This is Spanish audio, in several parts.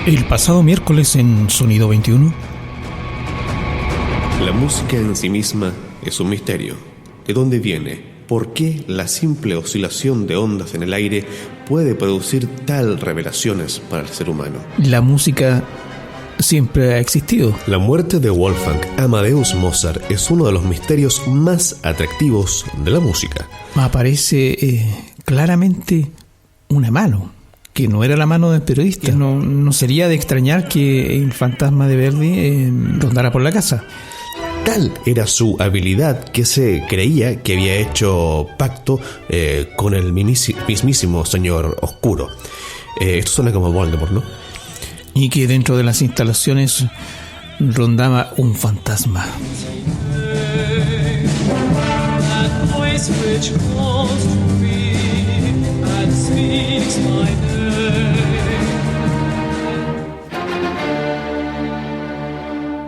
El pasado miércoles en Sonido 21. La música en sí misma es un misterio. ¿De dónde viene? ¿Por qué la simple oscilación de ondas en el aire puede producir tal revelaciones para el ser humano? La música siempre ha existido. La muerte de Wolfgang Amadeus Mozart es uno de los misterios más atractivos de la música. Aparece claramente una mano, que no era la mano del periodista. No sería de extrañar que el fantasma de Verdi rondara por la casa. Tal era su habilidad que se creía que había hecho pacto con el mismísimo señor oscuro. Esto suena como Voldemort, ¿no? Y que dentro de las instalaciones rondaba un fantasma.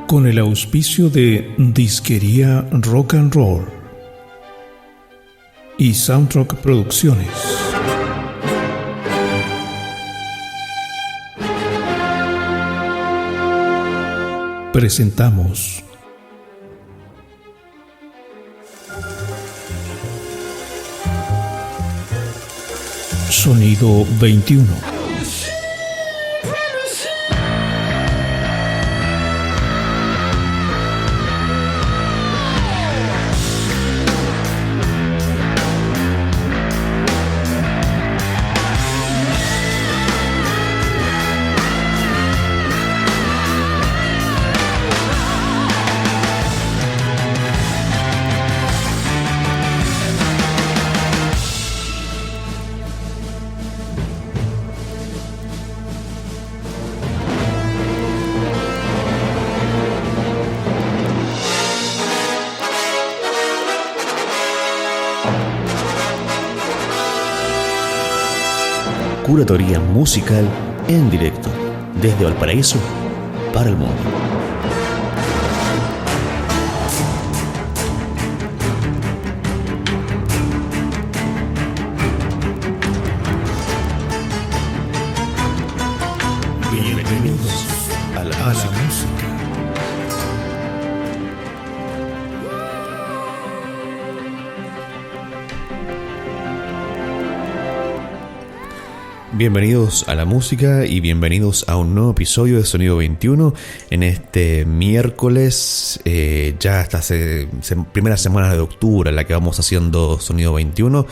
Con el auspicio de Disquería Rock and Roll y Soundtrack Producciones, presentamos Sonido 21. Curatoría musical en directo, desde Valparaíso para el mundo. Bienvenidos a la música. Bienvenidos a la música y bienvenidos a un nuevo episodio de Sonido 21 en este miércoles, ya hasta primera semana de octubre en la que vamos haciendo Sonido 21,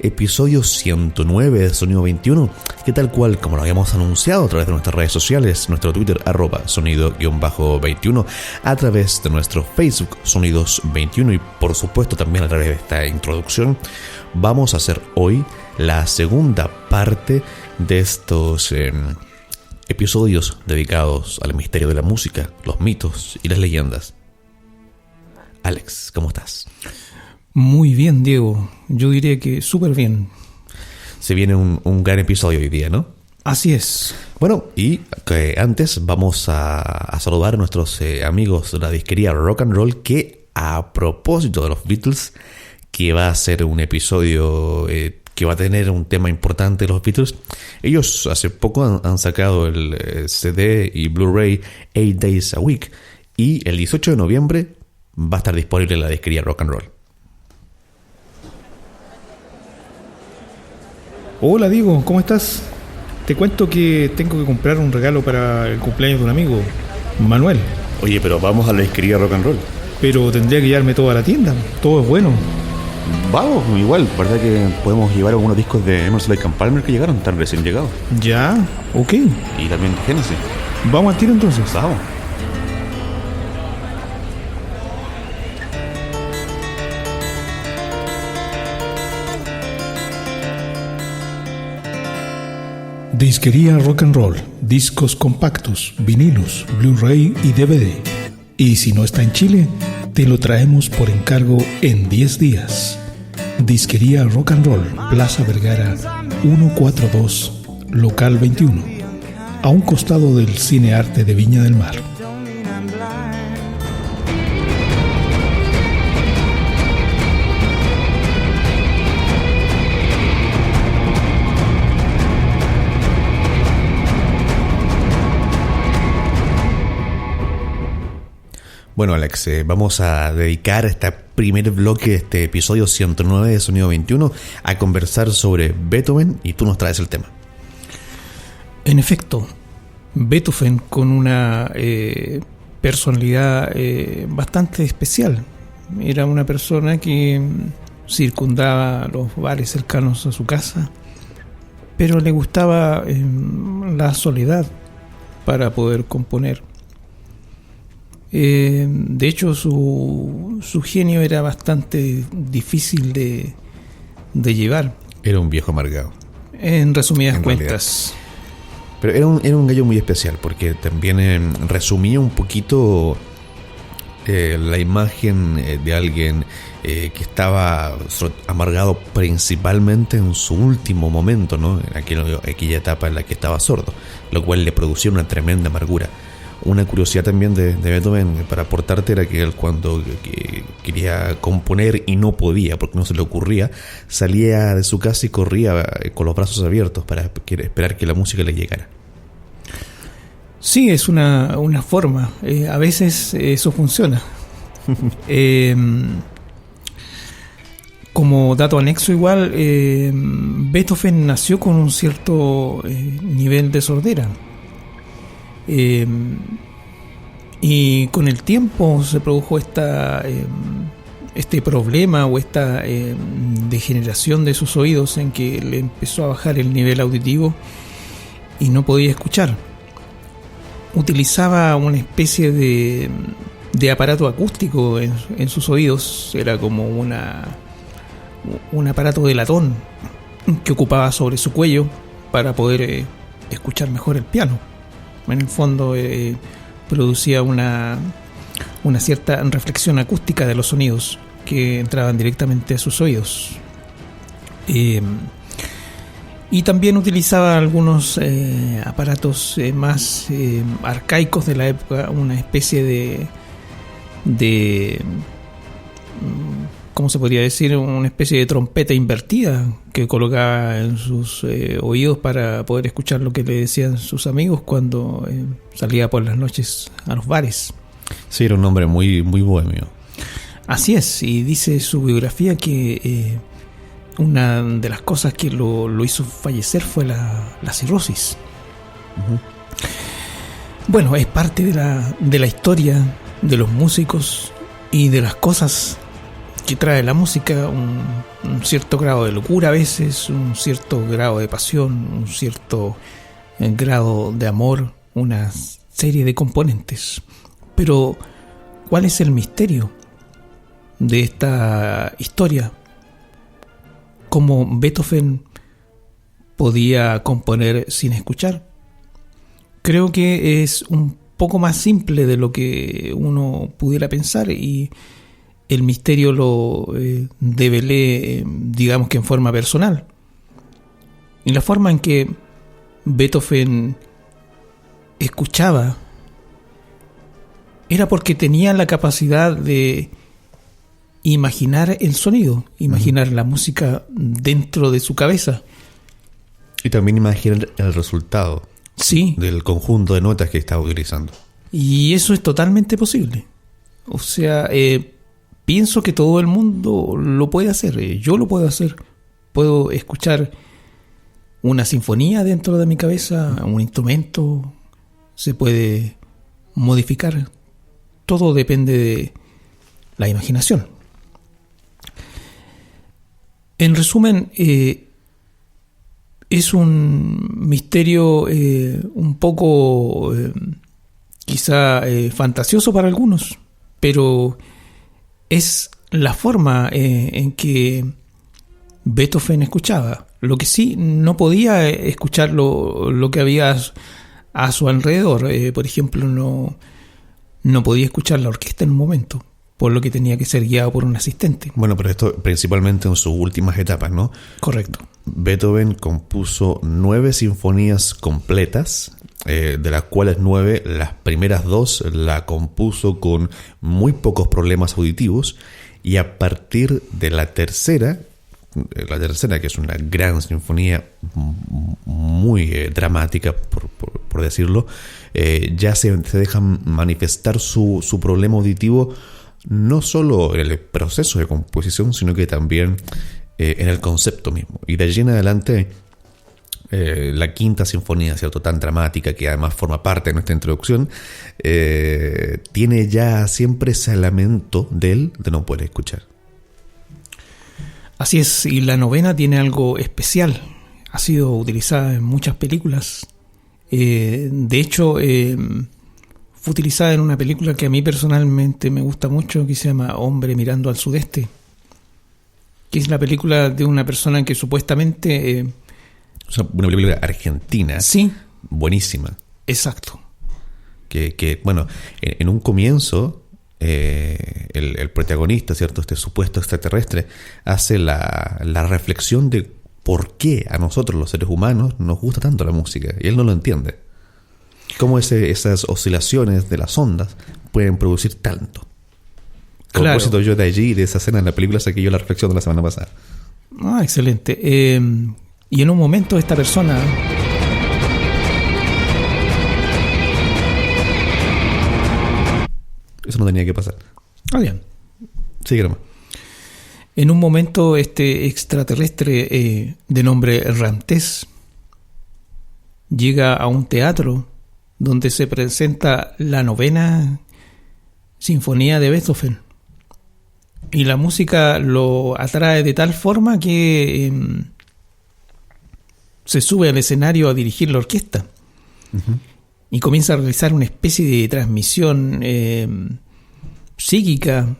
episodio 109 de Sonido 21, que tal cual como lo habíamos anunciado a través de nuestras redes sociales, nuestro Twitter @sonido_21, a través de nuestro Facebook Sonidos 21 y por supuesto también a través de esta introducción, vamos a hacer hoy la segunda parte de estos episodios dedicados al misterio de la música, los mitos y las leyendas. Alex, ¿cómo estás? Muy bien, Diego. Yo diría que súper bien. Se viene un gran episodio hoy día, ¿no? Así es. Bueno, y antes vamos a saludar a nuestros amigos de la disquería Rock and Roll, que a propósito de los Beatles, que va a ser un episodio que va a tener un tema importante de los Beatles. Ellos hace poco han sacado el CD y Blu-ray 8 Days a Week, y el 18 de noviembre va a estar disponible en la disquería Rock and Roll. Hola Diego, ¿cómo estás? Te cuento que tengo que comprar un regalo para el cumpleaños de un amigo, Manuel. Oye, pero vamos a la disquería Rock and Roll. Pero tendría que llevarme todo a la tienda, todo es bueno. Vamos, igual, verdad que podemos llevar algunos discos de Emerson, Lake and Palmer que llegaron, tan recién llegados. Ya, ok. Y también Genesis. Vamos al tiro entonces. Vamos. Disquería Rock and Roll, discos compactos, vinilos, Blu-ray y DVD. Y si no está en Chile, te lo traemos por encargo en 10 días. Disquería Rock and Roll, Plaza Vergara 142, local 21, a un costado del Cine Arte de Viña del Mar. Bueno, Alex, vamos a dedicar este primer bloque de este episodio 109 de Sonido 21 a conversar sobre Beethoven, y tú nos traes el tema. En efecto, Beethoven, con una personalidad bastante especial. Era una persona que circundaba los bares cercanos a su casa, pero le gustaba la soledad para poder componer. De hecho, su genio era bastante difícil de llevar. Era un viejo amargado, en resumidas cuentas. Pero era un gallo muy especial, porque también resumía un poquito la imagen de alguien que estaba amargado principalmente en su último momento, ¿no? En aquella etapa en la que estaba sordo, lo cual le producía una tremenda amargura. Una curiosidad también de Beethoven para aportarte era que él, cuando quería componer y no podía porque no se le ocurría, salía de su casa y corría con los brazos abiertos para esperar que la música le llegara. Sí, es una forma. A veces eso funciona. Como dato anexo igual, Beethoven nació con un cierto nivel de sordera. Y con el tiempo se produjo este problema o esta degeneración de sus oídos, en que le empezó a bajar el nivel auditivo y no podía escuchar. Utilizaba una especie de aparato acústico en sus oídos. Era como un aparato de latón que ocupaba sobre su cuello para poder escuchar mejor el piano. En el fondo producía una cierta reflexión acústica de los sonidos que entraban directamente a sus oídos. Y también utilizaba algunos aparatos más arcaicos de la época, una especie de ¿cómo se podría decir? Una especie de trompeta invertida que colocaba en sus oídos para poder escuchar lo que le decían sus amigos cuando salía por las noches a los bares. Sí, era un hombre muy, muy bohemio. Así es, y dice su biografía que una de las cosas que lo hizo fallecer fue la cirrosis. Uh-huh. Bueno, es parte de la historia de los músicos y de las cosas que trae la música, un cierto grado de locura a veces, un cierto grado de pasión, un cierto grado de amor, una serie de componentes. Pero, ¿cuál es el misterio de esta historia? ¿Cómo Beethoven podía componer sin escuchar? Creo que es un poco más simple de lo que uno pudiera pensar, y el misterio lo develé, digamos que en forma personal. Y la forma en que Beethoven escuchaba era porque tenía la capacidad de imaginar el sonido, imaginar la música dentro de su cabeza. Y también imaginar el resultado, sí, del conjunto de notas que estaba utilizando. Y eso es totalmente posible. O sea, pienso que todo el mundo lo puede hacer. Yo lo puedo hacer. Puedo escuchar una sinfonía dentro de mi cabeza, un instrumento. Se puede modificar. Todo depende de la imaginación. En resumen, es un misterio un poco quizá fantasioso para algunos, pero es la forma en que Beethoven escuchaba. Lo que sí, no podía escuchar lo que había a su alrededor. Por ejemplo, no podía escuchar la orquesta en un momento, por lo que tenía que ser guiado por un asistente. Bueno, pero esto principalmente en sus últimas etapas, ¿no? Correcto. Beethoven compuso 9 sinfonías completas, de las cuales 9, las primeras 2 la compuso con muy pocos problemas auditivos, y a partir de la tercera, que es una gran sinfonía muy dramática por por decirlo, ya se deja manifestar su problema auditivo no solo en el proceso de composición, sino que también en el concepto mismo. Y de allí en adelante, la quinta sinfonía, ¿cierto?, tan dramática, que además forma parte de nuestra introducción, tiene ya siempre ese lamento de no poder escuchar. Así es, y la novena tiene algo especial. Ha sido utilizada en muchas películas. De hecho, fue utilizada en una película que a mí personalmente me gusta mucho, que se llama Hombre mirando al sudeste, que es la película de una persona que supuestamente... O sea, una película argentina. Sí. Buenísima. Exacto. Que bueno, en un comienzo, el protagonista, ¿cierto?, este supuesto extraterrestre, hace la reflexión de por qué a nosotros los seres humanos nos gusta tanto la música. Y él no lo entiende. Cómo esas oscilaciones de las ondas pueden producir tanto. A propósito, yo de allí, de esa escena en la película, saqué yo la reflexión de la semana pasada. Ah, excelente. Y en un momento esta persona... Eso no tenía que pasar. Ah, bien. Sigue nomás. En un momento este extraterrestre de nombre Ramtés llega a un teatro donde se presenta la novena sinfonía de Beethoven. Y la música lo atrae de tal forma que se sube al escenario a dirigir la orquesta. Uh-huh. Y comienza a realizar una especie de transmisión psíquica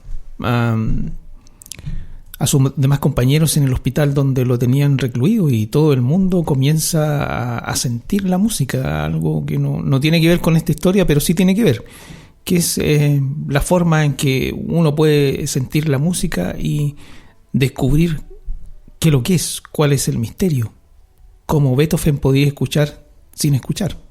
a sus demás compañeros en el hospital donde lo tenían recluido, y todo el mundo comienza a sentir la música, algo que no tiene que ver con esta historia, pero sí tiene que ver, que es la forma en que uno puede sentir la música y descubrir qué es lo que es, cuál es el misterio, cómo Beethoven podía escuchar sin escuchar.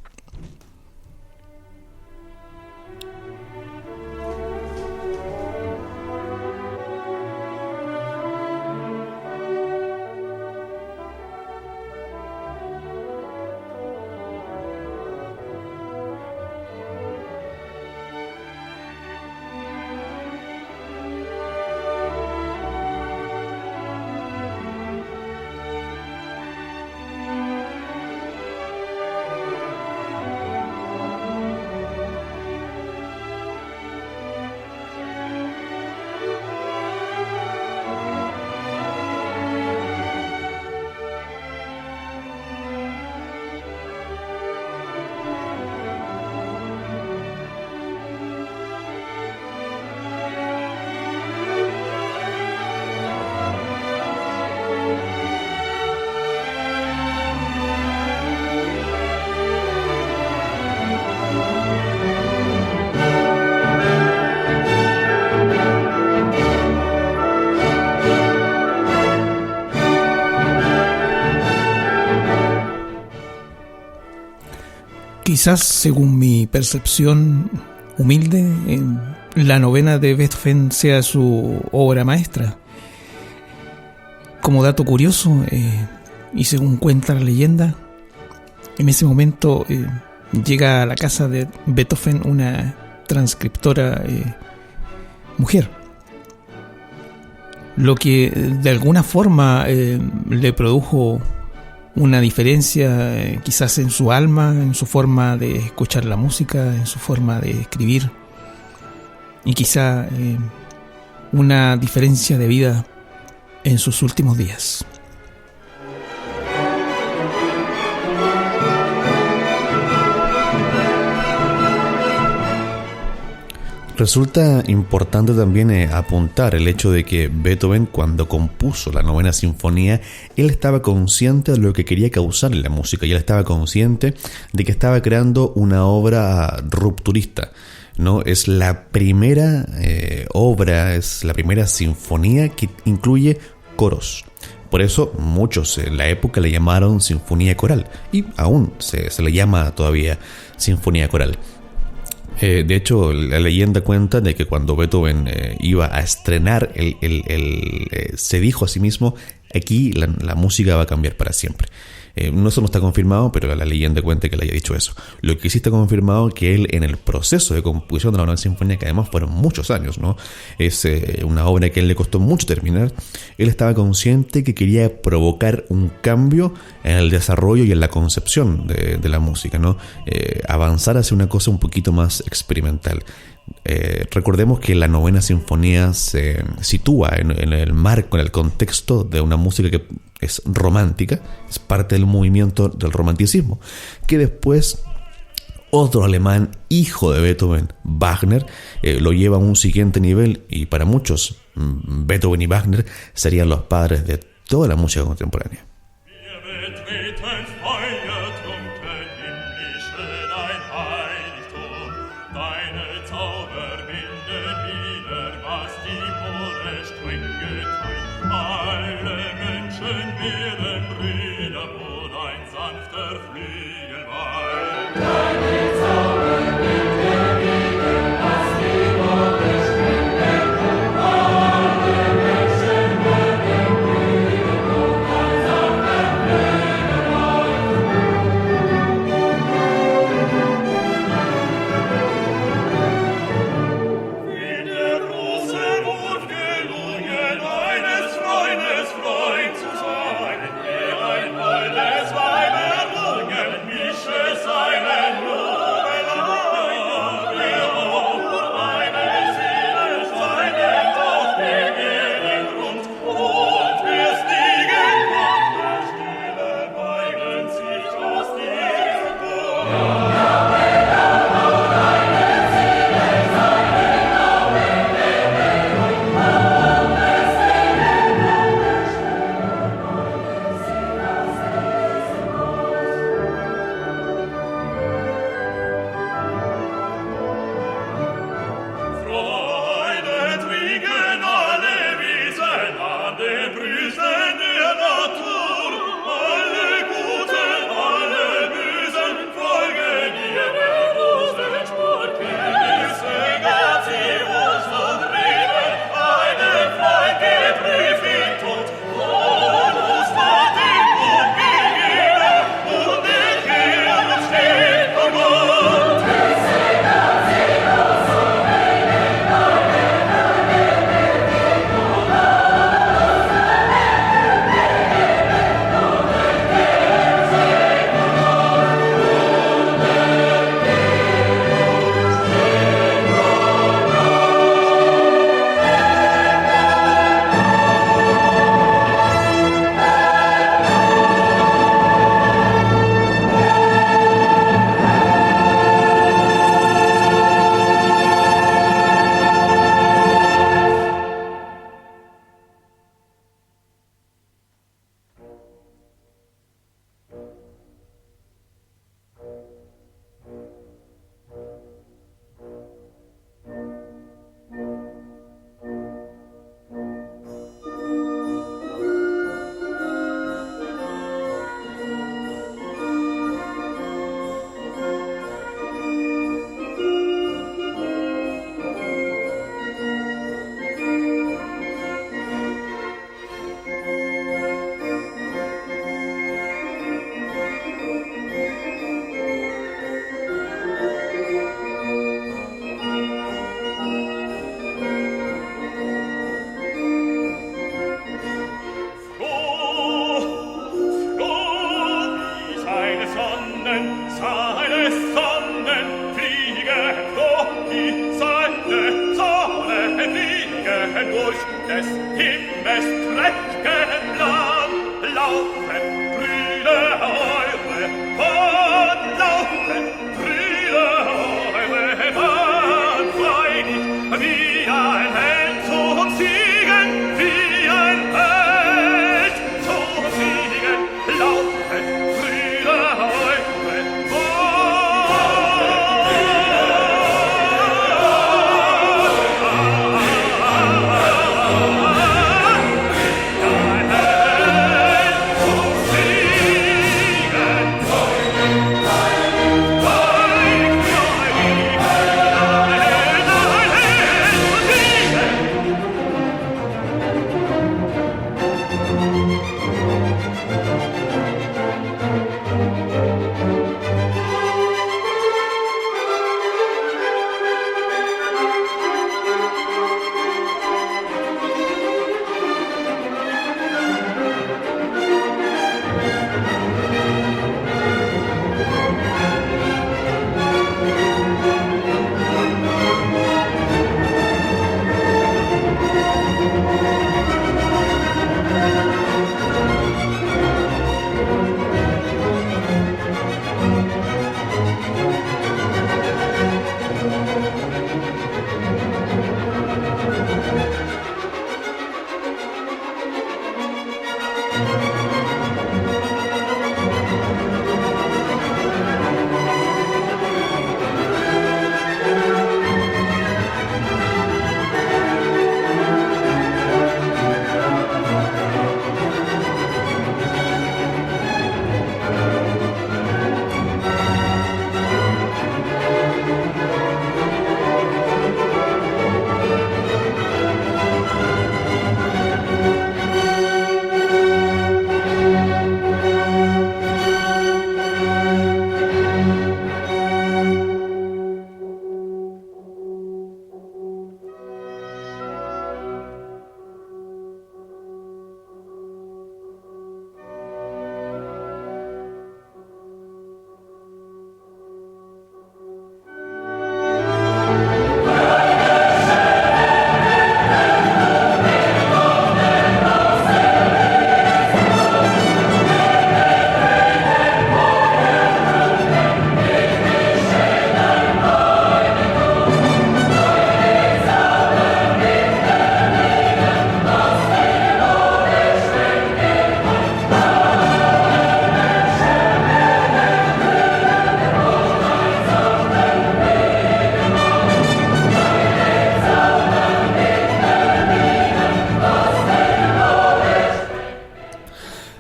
Quizás, según mi percepción humilde, la novena de Beethoven sea su obra maestra. Como dato curioso, y según cuenta la leyenda, en ese momento llega a la casa de Beethoven una transcriptora mujer, lo que de alguna forma le produjo una diferencia quizás en su alma, en su forma de escuchar la música, en su forma de escribir, y quizá una diferencia de vida en sus últimos días. Resulta importante también apuntar el hecho de que Beethoven, cuando compuso la novena sinfonía, él estaba consciente de lo que quería causar en la música, y él estaba consciente de que estaba creando una obra rupturista, ¿no? Es la primera obra, es la primera sinfonía que incluye coros. Por eso muchos en la época le llamaron sinfonía coral, y aún se le llama todavía sinfonía coral. De hecho, la leyenda cuenta de que cuando Beethoven iba a estrenar se dijo a sí mismo: Aquí la música va a cambiar para siempre. Eso no está confirmado, pero la leyenda cuenta que le haya dicho eso. Lo que sí está confirmado es que él, en el proceso de composición de la Novena Sinfonía, que además fueron muchos años, ¿no? Es una obra que a él le costó mucho terminar. Él estaba consciente que quería provocar un cambio en el desarrollo y en la concepción de la música, ¿no? Avanzar hacia una cosa un poquito más experimental. Recordemos que la Novena Sinfonía se sitúa en el marco, en el contexto de una música que es romántica, es parte del movimiento del romanticismo, que después otro alemán, hijo de Beethoven, Wagner, lo lleva a un siguiente nivel, y para muchos Beethoven y Wagner serían los padres de toda la música contemporánea.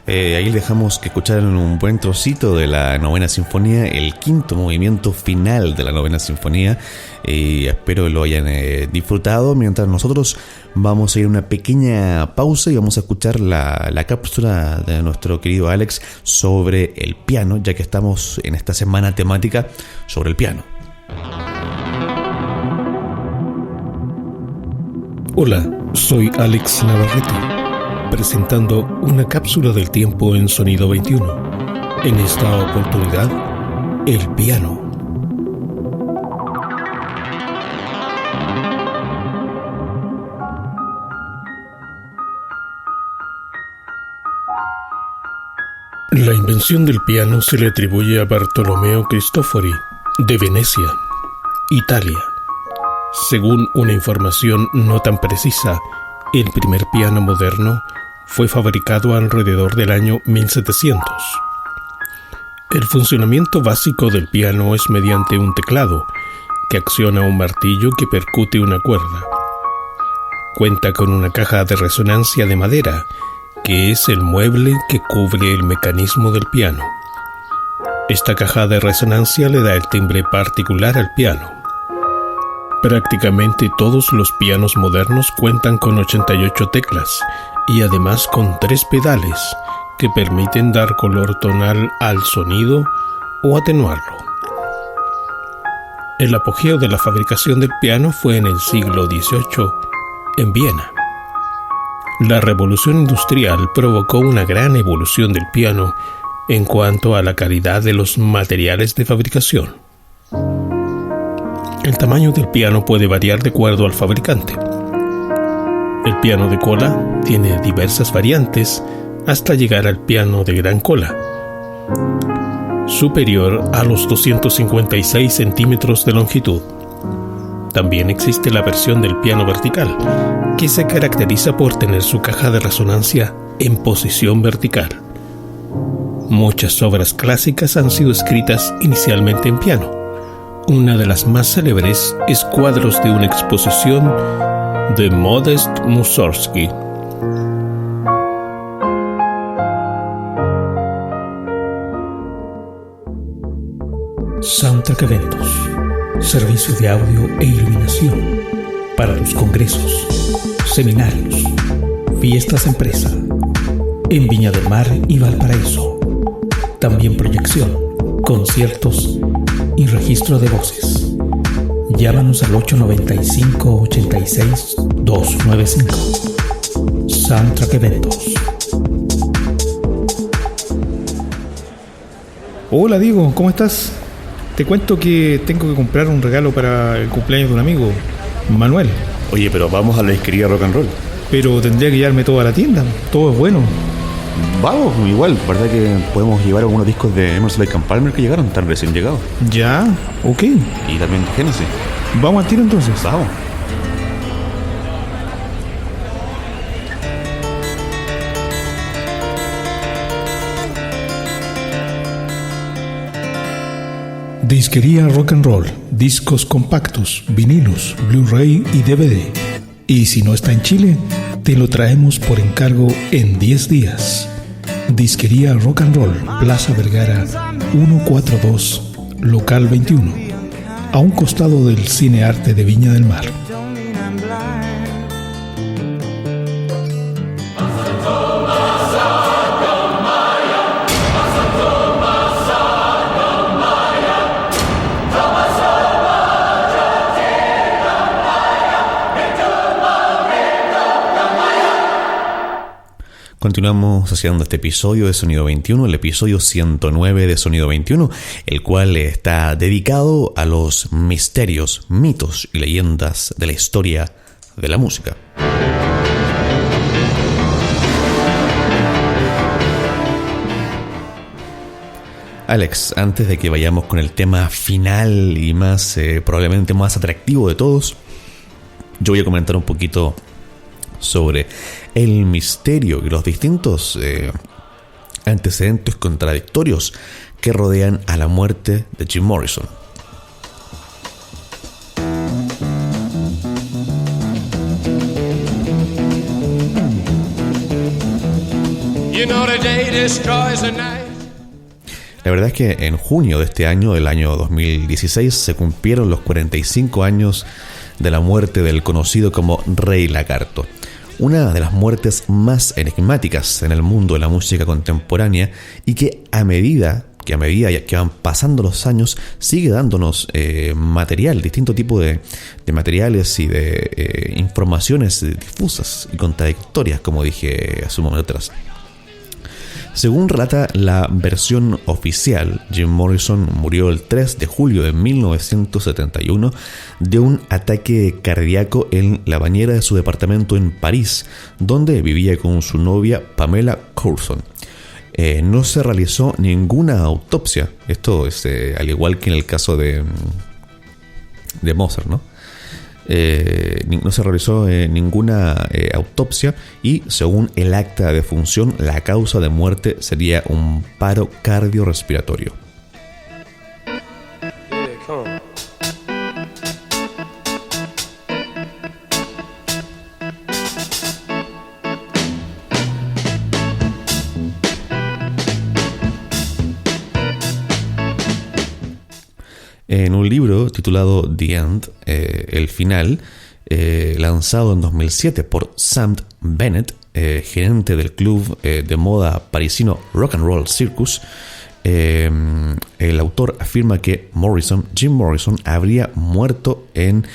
Ahí dejamos que escucharan un buen trocito de la Novena Sinfonía, el quinto movimiento final de la Novena Sinfonía. Espero lo hayan disfrutado. Mientras nosotros vamos a ir a una pequeña pausa y vamos a escuchar la cápsula de nuestro querido Alex sobre el piano, ya que estamos en esta semana temática sobre el piano. Hola, soy Alex Navarrete, presentando una cápsula del tiempo en Sonido 21. En esta oportunidad, el piano. La invención del piano se le atribuye a Bartolomeo Cristofori, de Venecia, Italia. Según una información no tan precisa, el primer piano moderno fue fabricado alrededor del año 1700. El funcionamiento básico del piano es mediante un teclado que acciona un martillo que percute una cuerda. Cuenta con una caja de resonancia de madera, que es el mueble que cubre el mecanismo del piano. Esta caja de resonancia le da el timbre particular al piano. Prácticamente todos los pianos modernos cuentan con 88 teclas y además con 3 pedales que permiten dar color tonal al sonido o atenuarlo. El apogeo de la fabricación del piano fue en el siglo XVIII en Viena. La revolución industrial provocó una gran evolución del piano en cuanto a la calidad de los materiales de fabricación. El tamaño del piano puede variar de acuerdo al fabricante. El piano de cola tiene diversas variantes hasta llegar al piano de gran cola, superior a los 256 centímetros de longitud. También existe la versión del piano vertical, que se caracteriza por tener su caja de resonancia en posición vertical. Muchas obras clásicas han sido escritas inicialmente en piano. Una de las más célebres es cuadros de una exposición de Modest Mussorgsky. Soundtrack Eventos, servicio de audio e iluminación para tus congresos, seminarios, fiestas empresa, en Viña del Mar y Valparaíso. También proyección, conciertos y registro de voces. Llámanos al 895-86-295. Soundtrack Eventos. Hola Diego, ¿cómo estás? Te cuento que tengo que comprar un regalo para el cumpleaños de un amigo, Manuel. Oye, pero vamos a la disquería Rock and Roll. Pero tendría que llevarme todo a la tienda, todo es bueno. Vamos, igual, verdad que podemos llevar algunos discos de Emerson, Lake and Palmer que llegaron, están recién llegados. Ya, ok. Y también Genesis. Vamos al tiro entonces. Vamos. Disquería Rock and Roll, discos compactos, vinilos, Blu-ray y DVD. Y si no está en Chile, te lo traemos por encargo en 10 días. Disquería Rock and Roll, Plaza Vergara 142, local 21, a un costado del Cine Arte de Viña del Mar. Continuamos haciendo este episodio de Sonido 21, el episodio 109 de Sonido 21, el cual está dedicado a los misterios, mitos y leyendas de la historia de la música. Alex, antes de que vayamos con el tema final y más probablemente más atractivo de todos, yo voy a comentar un poquito sobre el misterio y los distintos antecedentes contradictorios que rodean a la muerte de Jim Morrison. You know the day destroys the night. La verdad es que en junio de este año, del año 2016, se cumplieron los 45 años de la muerte del conocido como Rey Lagarto. Una de las muertes más enigmáticas en el mundo de la música contemporánea y que a medida que van pasando los años sigue dándonos material, distinto tipo de materiales y de informaciones difusas y contradictorias, como dije hace un momento atrás. Según relata la versión oficial, Jim Morrison murió el 3 de julio de 1971 de un ataque cardíaco en la bañera de su departamento en París, donde vivía con su novia Pamela Courson. No se realizó ninguna autopsia. Esto es al igual que en el caso de Mozart, ¿no? No se realizó ninguna autopsia y según el acta de defunción la causa de muerte sería un paro cardiorrespiratorio. En un libro titulado The End, el final, lanzado en 2007 por Sam Bennett, gerente del club de moda parisino Rock and Roll Circus, el autor afirma que Jim Morrison habría muerto en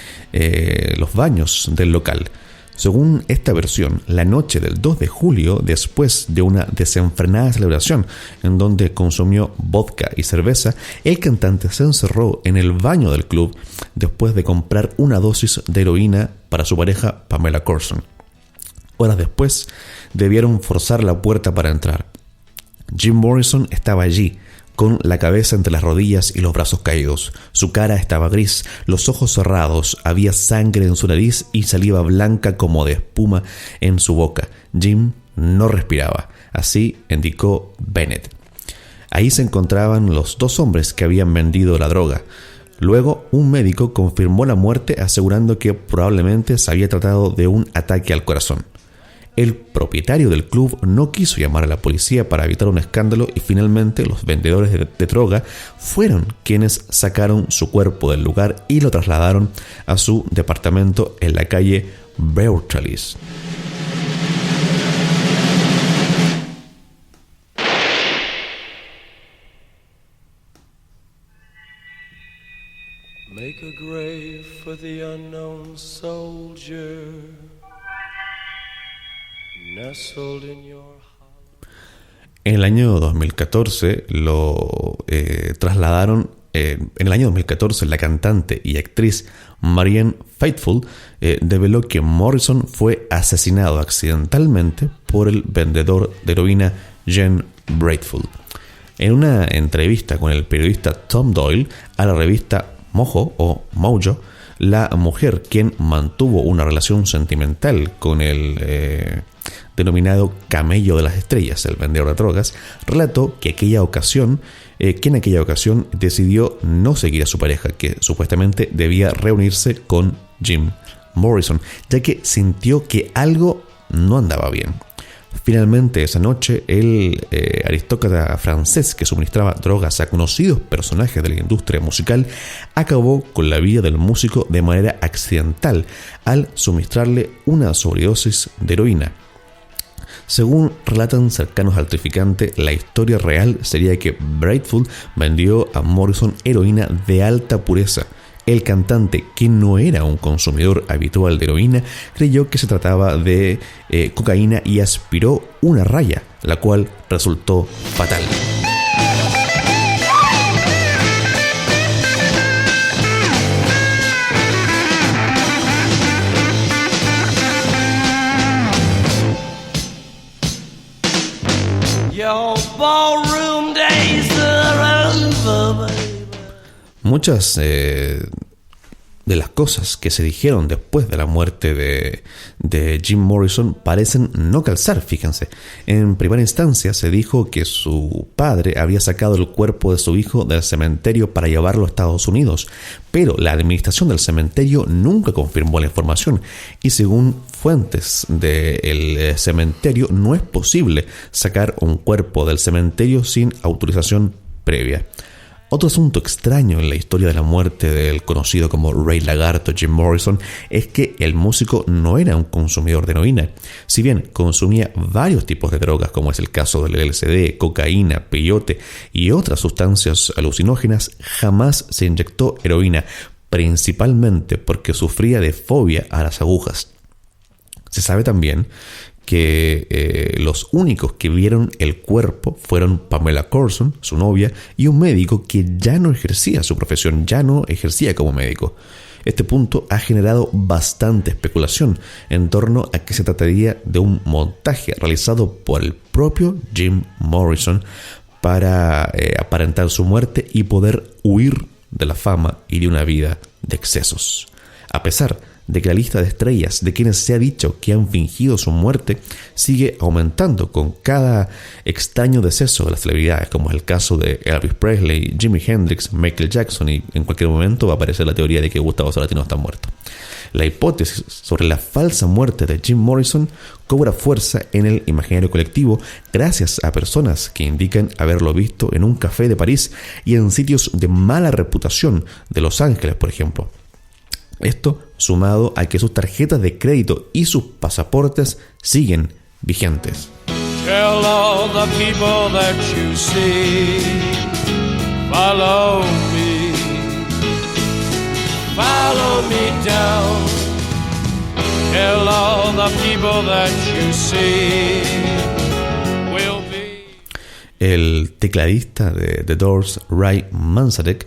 los baños del local. Según esta versión, la noche del 2 de julio, después de una desenfrenada celebración en donde consumió vodka y cerveza, el cantante se encerró en el baño del club después de comprar una dosis de heroína para su pareja Pamela Courson. Horas después, debieron forzar la puerta para entrar. Jim Morrison estaba allí, con la cabeza entre las rodillas y los brazos caídos. Su cara estaba gris, los ojos cerrados, había sangre en su nariz y saliva blanca como de espuma en su boca. Jim no respiraba, así indicó Bennett. Ahí se encontraban los dos hombres que habían vendido la droga. Luego, un médico confirmó la muerte asegurando que probablemente se había tratado de un ataque al corazón. El propietario del club no quiso llamar a la policía para evitar un escándalo y finalmente los vendedores de droga fueron quienes sacaron su cuerpo del lugar y lo trasladaron a su departamento en la calle Beurtalis. Make a grave for the unknown soldier. En el año 2014 lo trasladaron. En el año 2014 la cantante y actriz Marianne Faithfull develó que Morrison fue asesinado accidentalmente por el vendedor de heroína Gene Bradford. En una entrevista con el periodista Tom Doyle a la revista Mojo o Mojo, la mujer, quien mantuvo una relación sentimental con el denominado Camello de las Estrellas, el vendedor de drogas, relató que en aquella ocasión decidió no seguir a su pareja, que supuestamente debía reunirse con Jim Morrison, ya que sintió que algo no andaba bien. Finalmente, esa noche, el aristócrata francés que suministraba drogas a conocidos personajes de la industria musical acabó con la vida del músico de manera accidental al suministrarle una sobredosis de heroína. Según relatan cercanos al traficante, la historia real sería que Bradford vendió a Morrison heroína de alta pureza. El cantante, que no era un consumidor habitual de heroína, creyó que se trataba de cocaína y aspiró una raya, la cual resultó fatal. Muchas de de las cosas que se dijeron después de la muerte de Jim Morrison parecen no calzar, fíjense. En primera instancia se dijo que su padre había sacado el cuerpo de su hijo del cementerio para llevarlo a Estados Unidos, pero la administración del cementerio nunca confirmó la información y según fuentes del cementerio no es posible sacar un cuerpo del cementerio sin autorización previa. Otro asunto extraño en la historia de la muerte del conocido como Rey Lagarto Jim Morrison es que el músico no era un consumidor de heroína. Si bien consumía varios tipos de drogas, como es el caso del LSD, cocaína, peyote y otras sustancias alucinógenas, jamás se inyectó heroína, principalmente porque sufría de fobia a las agujas. Se sabe también que los únicos que vieron el cuerpo fueron Pamela Courson, su novia, y un médico que ya no ejercía su profesión, ya no ejercía como médico. Este punto ha generado bastante especulación en torno a que se trataría de un montaje realizado por el propio Jim Morrison para aparentar su muerte y poder huir de la fama y de una vida de excesos. A pesar de que la lista de estrellas de quienes se ha dicho que han fingido su muerte sigue aumentando con cada extraño deceso de las celebridades, como es el caso de Elvis Presley, Jimi Hendrix, Michael Jackson, y en cualquier momento va a aparecer la teoría de que Gustavo Cerati no está muerto. La hipótesis sobre la falsa muerte de Jim Morrison cobra fuerza en el imaginario colectivo gracias a personas que indican haberlo visto en un café de París y en sitios de mala reputación de Los Ángeles, por ejemplo. Esto sumado a que sus tarjetas de crédito y sus pasaportes siguen vigentes. Tell all the people that you see, follow me down. Tell all the people that you see will be. El tecladista de The Doors, Ray Manzarek,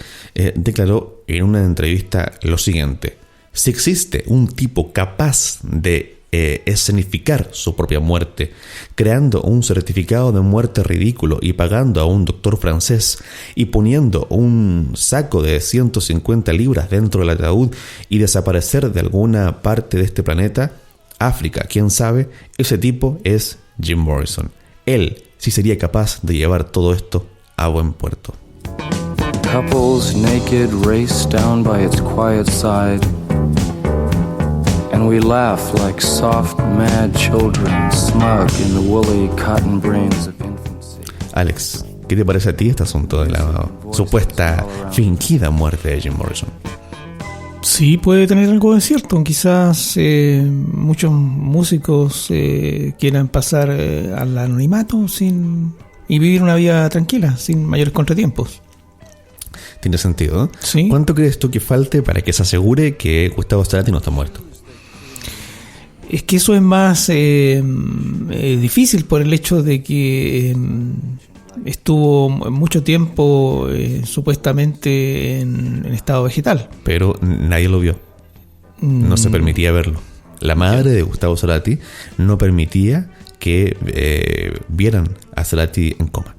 declaró en una entrevista lo siguiente: si existe un tipo capaz de escenificar su propia muerte, creando un certificado de muerte ridículo y pagando a un doctor francés y poniendo un saco de 150 libras dentro del ataúd y desaparecer de alguna parte de este planeta, África, quién sabe, ese tipo es Jim Morrison. Él sí sería capaz de llevar todo esto a buen puerto. Couples naked race down by its quiet side, and we laugh like soft, mad children, smug in the woolly cotton brains of infancy. Alex, ¿qué te parece a ti este asunto de la supuesta fingida muerte de Jim Morrison? Sí, puede tener algo de cierto. Quizás muchos músicos quieran pasar al anonimato y vivir una vida tranquila, sin mayores contratiempos. Tiene sentido, ¿no? Sí. ¿Cuánto crees tú que falte para que se asegure que Gustavo Cerati no está muerto? Es que eso es más difícil por el hecho de que estuvo mucho tiempo supuestamente en estado vegetal. Pero nadie lo vio. No se permitía verlo. La madre de Gustavo Cerati no permitía que vieran a Cerati en coma.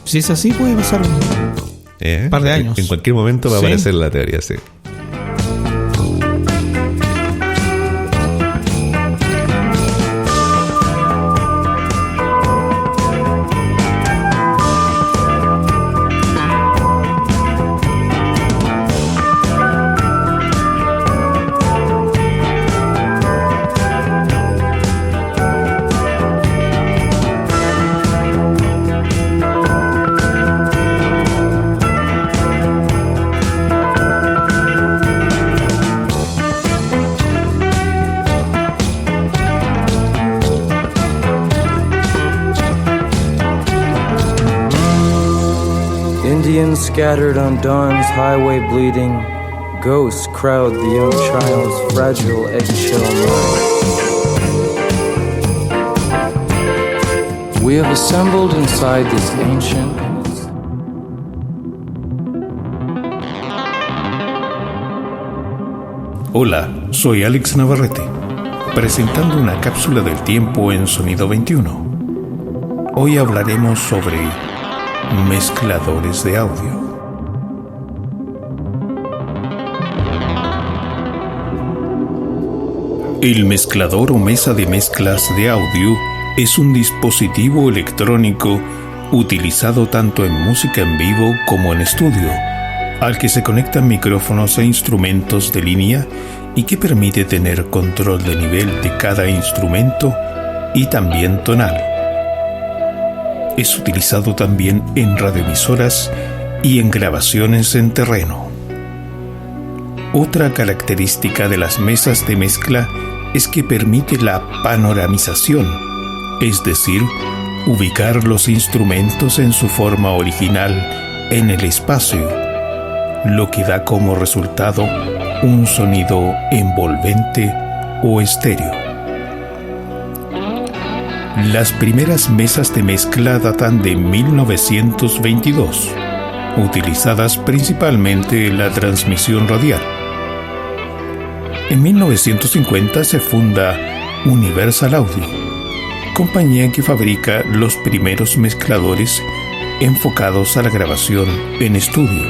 Si es así, puede pasar un par de años. En cualquier momento va a aparecer la teoría, sí. Scattered on dawn's highway bleeding, ghosts crowd the young child's fragile eggshell mind. We have assembled inside this ancient. Hola, soy Alex Navarrete, presentando una cápsula del tiempo en Sonido 21. Hoy hablaremos sobre mezcladores de audio. El mezclador o mesa de mezclas de audio es un dispositivo electrónico utilizado tanto en música en vivo como en estudio, al que se conectan micrófonos e instrumentos de línea y que permite tener control de nivel de cada instrumento y también tonal. Es utilizado también en radioemisoras y en grabaciones en terreno. Otra característica de las mesas de mezcla es que permite la panoramización, es decir, ubicar los instrumentos en su forma original en el espacio, lo que da como resultado un sonido envolvente o estéreo. Las primeras mesas de mezcla datan de 1922, utilizadas principalmente en la transmisión radial. En 1950 se funda Universal Audio, compañía que fabrica los primeros mezcladores enfocados a la grabación en estudio.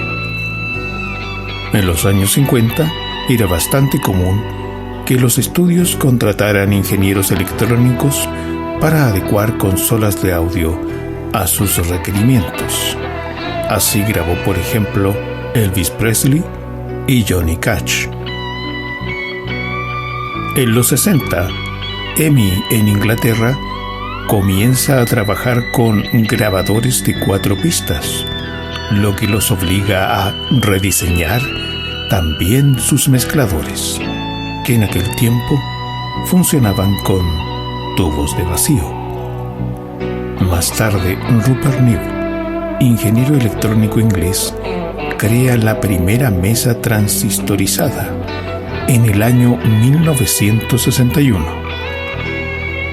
En los años 50 era bastante común que los estudios contrataran ingenieros electrónicos para adecuar consolas de audio a sus requerimientos. Así grabó, por ejemplo, Elvis Presley y Johnny Cash. En los 60, EMI en Inglaterra comienza a trabajar con grabadores de 4 pistas, lo que los obliga a rediseñar también sus mezcladores, que en aquel tiempo funcionaban con tubos de vacío. Más tarde, Rupert Neve, ingeniero electrónico inglés, crea la primera mesa transistorizada en el año 1961.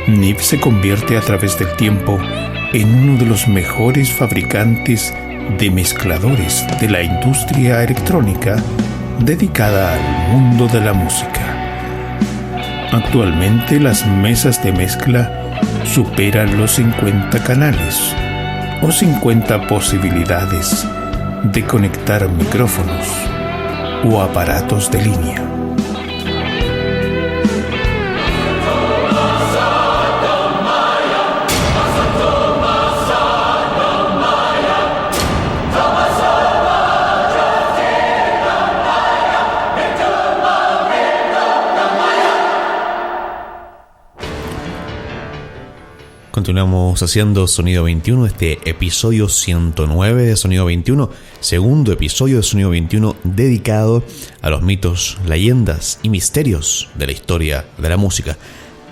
Neve se convierte a través del tiempo en uno de los mejores fabricantes de mezcladores de la industria electrónica dedicada al mundo de la música. Actualmente las mesas de mezcla superan los 50 canales o 50 posibilidades de conectar micrófonos o aparatos de línea. Continuamos haciendo Sonido 21, este episodio 109 de Sonido 21, segundo episodio de Sonido 21 dedicado a los mitos, leyendas y misterios de la historia de la música.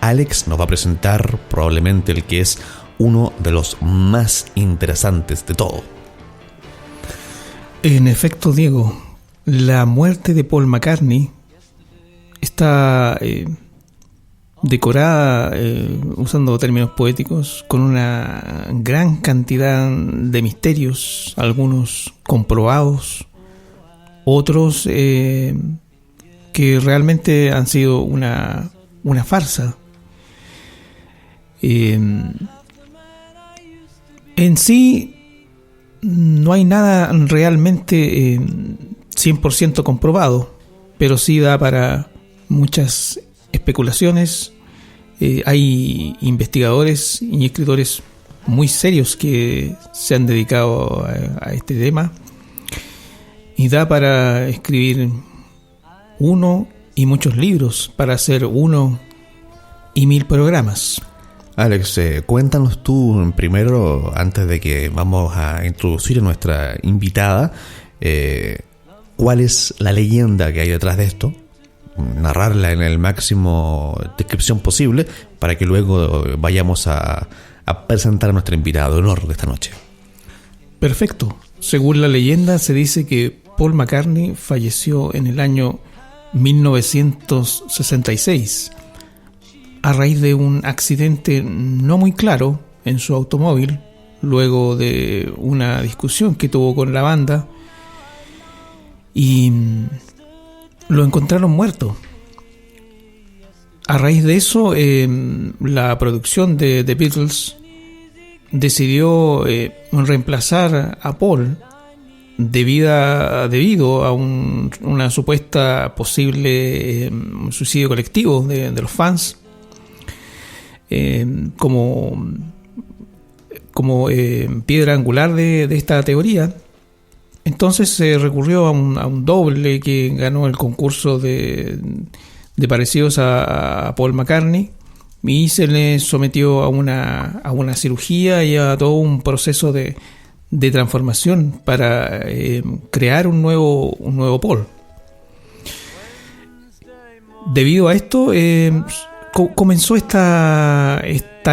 Alex nos va a presentar probablemente el que es uno de los más interesantes de todo. En efecto, Diego, la muerte de Paul McCartney está decorada, usando términos poéticos, con una gran cantidad de misterios, algunos comprobados, otros que realmente han sido una farsa. En sí no hay nada realmente 100% comprobado, pero sí da para muchas especulaciones. Hay investigadores y escritores muy serios que se han dedicado a este tema y da para escribir uno y muchos libros, para hacer 1 y 1000 programas. Alex, cuéntanos tú primero, antes de que vamos a introducir a nuestra invitada, cuál es la leyenda que hay detrás de esto, narrarla en el máximo descripción posible para que luego vayamos a presentar a nuestra invitada de honor de esta noche. Perfecto. Según la leyenda se dice que Paul McCartney falleció en el año 1966 a raíz de un accidente no muy claro en su automóvil, luego de una discusión que tuvo con la banda, y lo encontraron muerto. A raíz de eso, la producción de The Beatles decidió reemplazar a Paul debido a una supuesta posible suicidio colectivo de los fans, como piedra angular de esta teoría. Entonces se recurrió a un doble que ganó el concurso de parecidos a Paul McCartney, y se le sometió a una cirugía y a todo un proceso de transformación para crear un nuevo Paul. Debido a esto comenzó esta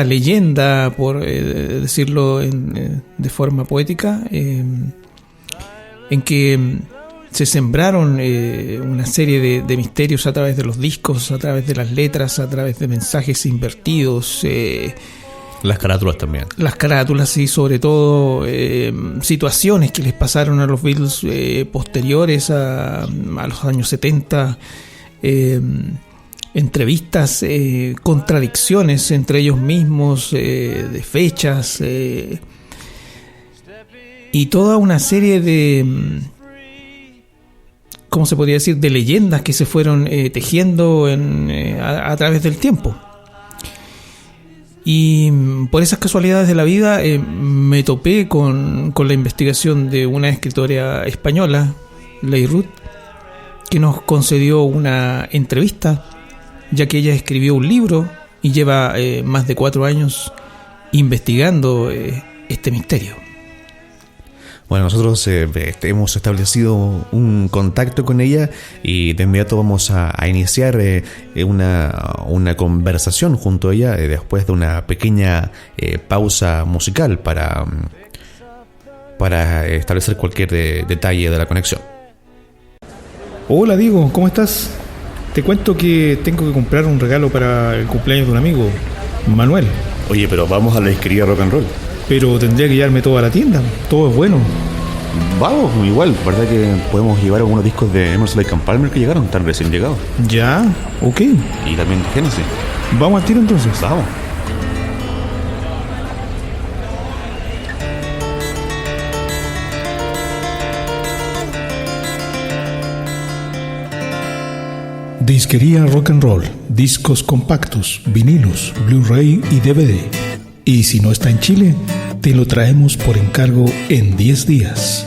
leyenda, por decirlo de forma poética, en que se sembraron una serie de misterios a través de los discos, a través de las letras, a través de mensajes invertidos, las carátulas también. Las carátulas y sobre todo situaciones que les pasaron a los Beatles posteriores a los años 70, entrevistas, contradicciones entre ellos mismos, de fechas, y toda una serie de, ¿cómo se podría decir?, de leyendas que se fueron tejiendo a través del tiempo. Y por esas casualidades de la vida me topé con la investigación de una escritora española, Ley Ruth, que nos concedió una entrevista, ya que ella escribió un libro y lleva más de 4 años investigando este misterio. Bueno, nosotros hemos establecido un contacto con ella y de inmediato vamos a iniciar una conversación junto a ella después de una pequeña pausa musical para establecer cualquier detalle de la conexión. Hola Diego, ¿cómo estás? Te cuento que tengo que comprar un regalo para el cumpleaños de un amigo, Manuel. Oye, pero vamos a la disquería Rock and Roll. Pero tendría que llevarme todo a la tienda, todo es bueno. Vamos, igual, ¿verdad que podemos llevar algunos discos de Emerson, Lake and Palmer que llegaron, tan recién llegados? Ya, ok. Y también de Genesis. Vamos al tiro entonces. Vamos. Disquería Rock and Roll, discos compactos, vinilos, Blu-ray y DVD. Y si no está en Chile, te lo traemos por encargo en 10 días.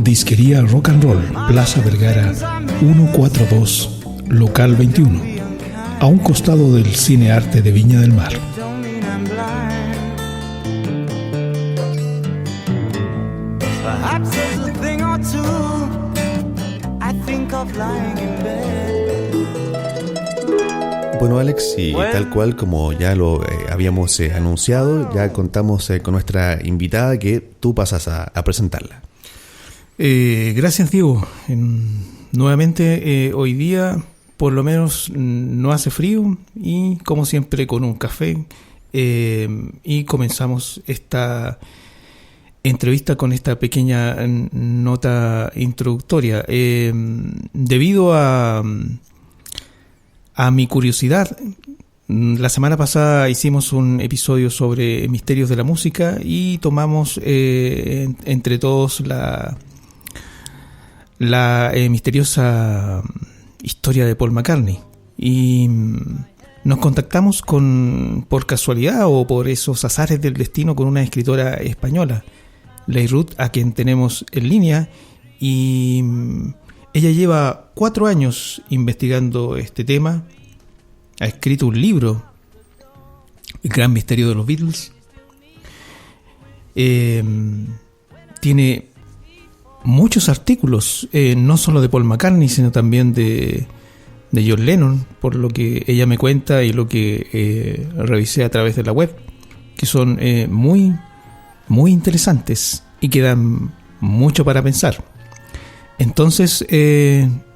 Disquería Rock and Roll, Plaza Vergara 142, local 21, a un costado del Cine Arte de Viña del Mar. Bueno, Alex, y tal cual como ya lo habíamos anunciado, ya contamos con nuestra invitada, que tú pasas a presentarla. Gracias, Diego. Nuevamente, hoy día por lo menos no hace frío y como siempre con un café, y comenzamos esta entrevista con esta pequeña nota introductoria. Debido a mi curiosidad, la semana pasada hicimos un episodio sobre misterios de la música y tomamos entre todos la misteriosa historia de Paul McCartney, y nos contactamos por casualidad o por esos azares del destino con una escritora española, Ley Ruth, a quien tenemos en línea, y ella lleva 4 años investigando este tema. Ha escrito un libro, El gran misterio de los Beatles. Tiene muchos artículos, no solo de Paul McCartney, sino también de John Lennon, por lo que ella me cuenta y lo que revisé a través de la web, que son muy, muy interesantes y que dan mucho para pensar. Entonces,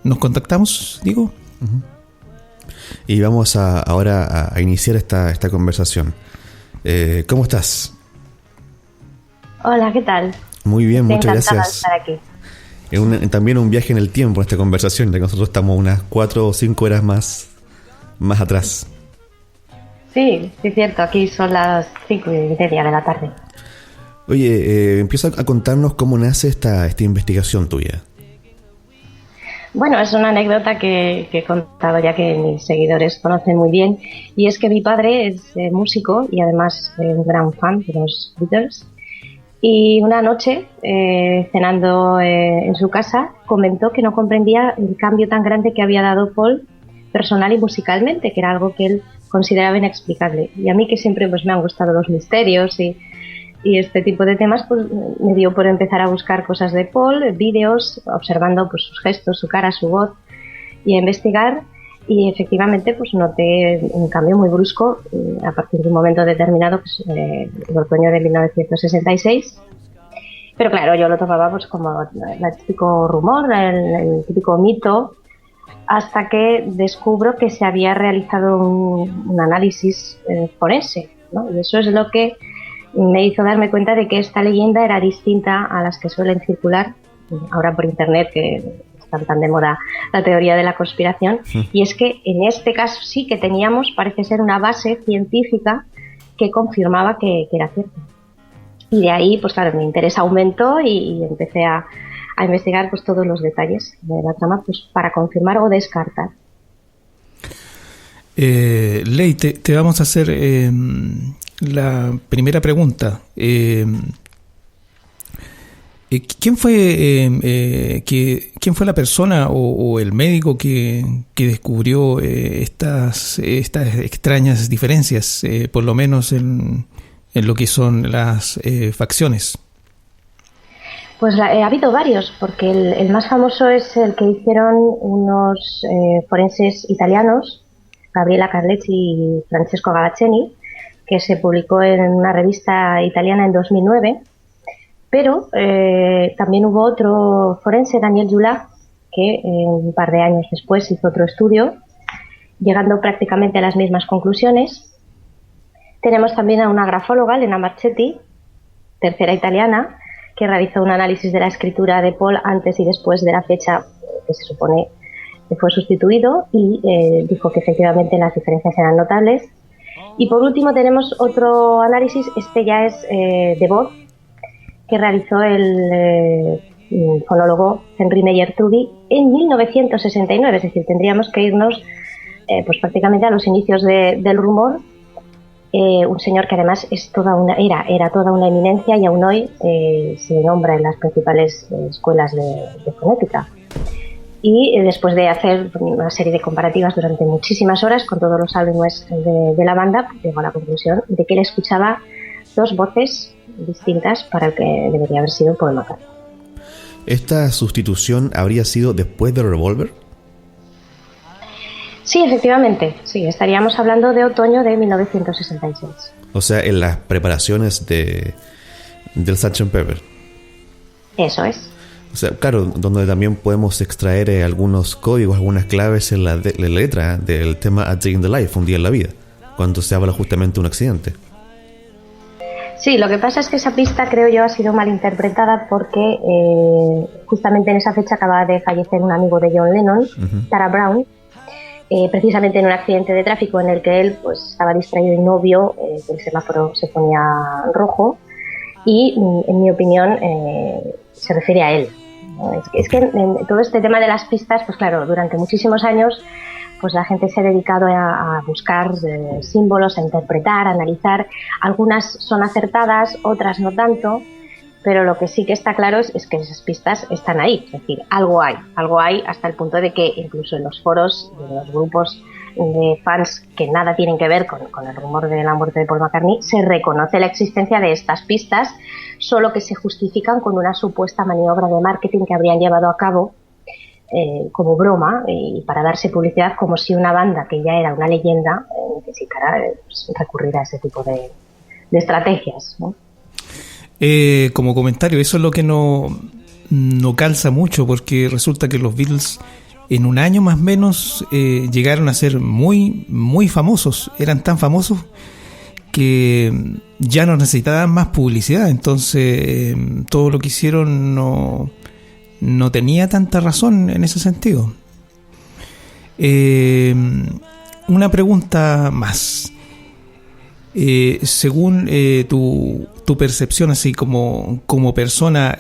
nos contactamos, digo. Uh-huh. Y vamos ahora a iniciar esta conversación. ¿Cómo estás? Hola, ¿qué tal? Muy bien, muchas gracias. De estar aquí. También un viaje en el tiempo en esta conversación, ya que nosotros estamos unas 4 o 5 horas más atrás. Sí, es cierto, aquí son las 5:30 de la tarde. Oye, empieza a contarnos cómo nace esta investigación tuya. Bueno, es una anécdota que he contado ya, que mis seguidores conocen muy bien, y es que mi padre es músico y además un gran fan de los Beatles, y una noche, cenando en su casa, comentó que no comprendía el cambio tan grande que había dado Paul personal y musicalmente, que era algo que él consideraba inexplicable. Y a mí, que siempre pues me han gustado los misterios y este tipo de temas, pues me dio por empezar a buscar cosas de Paul, vídeos, observando pues sus gestos, su cara, su voz, y a investigar. Y efectivamente pues noté un cambio muy brusco a partir de un momento determinado, pues, el otoño de 1966. Pero claro, yo lo tomaba pues como el típico rumor, el típico mito, hasta que descubro que se había realizado un análisis forense, ¿no? Y eso es lo que me hizo darme cuenta de que esta leyenda era distinta a las que suelen circular ahora por internet, que están tan de moda la teoría de la conspiración. Y es que en este caso sí que teníamos, parece ser, una base científica que confirmaba que era cierto. Y de ahí, pues claro, mi interés aumentó y empecé a investigar pues todos los detalles de la trama, pues para confirmar o descartar. Ley, te vamos a hacer la primera pregunta. ¿Quién fue la persona o el médico que descubrió estas extrañas diferencias, por lo menos en lo que son las facciones? Pues ha habido varios, porque el más famoso es el que hicieron unos forenses italianos, Gabriela Carletti y Francesco Gavacceni, que se publicó en una revista italiana en 2009, pero también hubo otro forense, Daniel Jula, que un par de años después hizo otro estudio, llegando prácticamente a las mismas conclusiones. Tenemos también a una grafóloga, Elena Marchetti, tercera italiana, que realizó un análisis de la escritura de Paul antes y después de la fecha que se supone que fue sustituido, y dijo que efectivamente las diferencias eran notables. Y por último tenemos otro análisis, este ya es de voz, que realizó el fonólogo Henry Meyer-Trudy en 1969, es decir, tendríamos que irnos pues prácticamente a los inicios del rumor. Un señor que además es era toda una eminencia, y aún hoy se le nombra en las principales escuelas de fonética. Y después de hacer una serie de comparativas durante muchísimas horas con todos los álbumes de la banda, llegó a la conclusión de que él escuchaba dos voces distintas para el que debería haber sido Paul McCartney. ¿Esta sustitución habría sido después de Revolver? Sí, efectivamente, sí, estaríamos hablando de otoño de 1966. O sea, en las preparaciones del Sgt. Pepper. Eso es. O sea, claro, donde también podemos extraer algunos códigos, algunas claves en la letra del tema A Day in the Life, un día en la vida, cuando se habla justamente de un accidente. Sí, lo que pasa es que esa pista, creo yo, ha sido mal interpretada porque justamente en esa fecha acaba de fallecer un amigo de John Lennon, Tara Brown, precisamente en un accidente de tráfico en el que él pues estaba distraído y no vio que el semáforo se ponía rojo, y en mi opinión se refiere a él. Es que en todo este tema de las pistas, pues claro, durante muchísimos años pues la gente se ha dedicado a buscar símbolos, a interpretar, a analizar. Algunas son acertadas, otras no tanto, pero lo que sí que está claro es que esas pistas están ahí. Es decir, algo hay hasta el punto de que incluso en los foros, en los grupos de fans que nada tienen que ver con el rumor de la muerte de Paul McCartney, se reconoce la existencia de estas pistas, solo que se justifican con una supuesta maniobra de marketing que habrían llevado a cabo como broma y para darse publicidad, como si una banda que ya era una leyenda necesitara recurrir a ese tipo de estrategias, ¿no? Como comentario, eso es lo que no calza mucho, porque resulta que los Beatles en un año más o menos llegaron a ser muy, muy famosos. Eran tan famosos que ya no necesitaban más publicidad. Entonces todo lo que hicieron no tenía tanta razón en ese sentido. Una pregunta más. Según tu tu percepción, así como persona,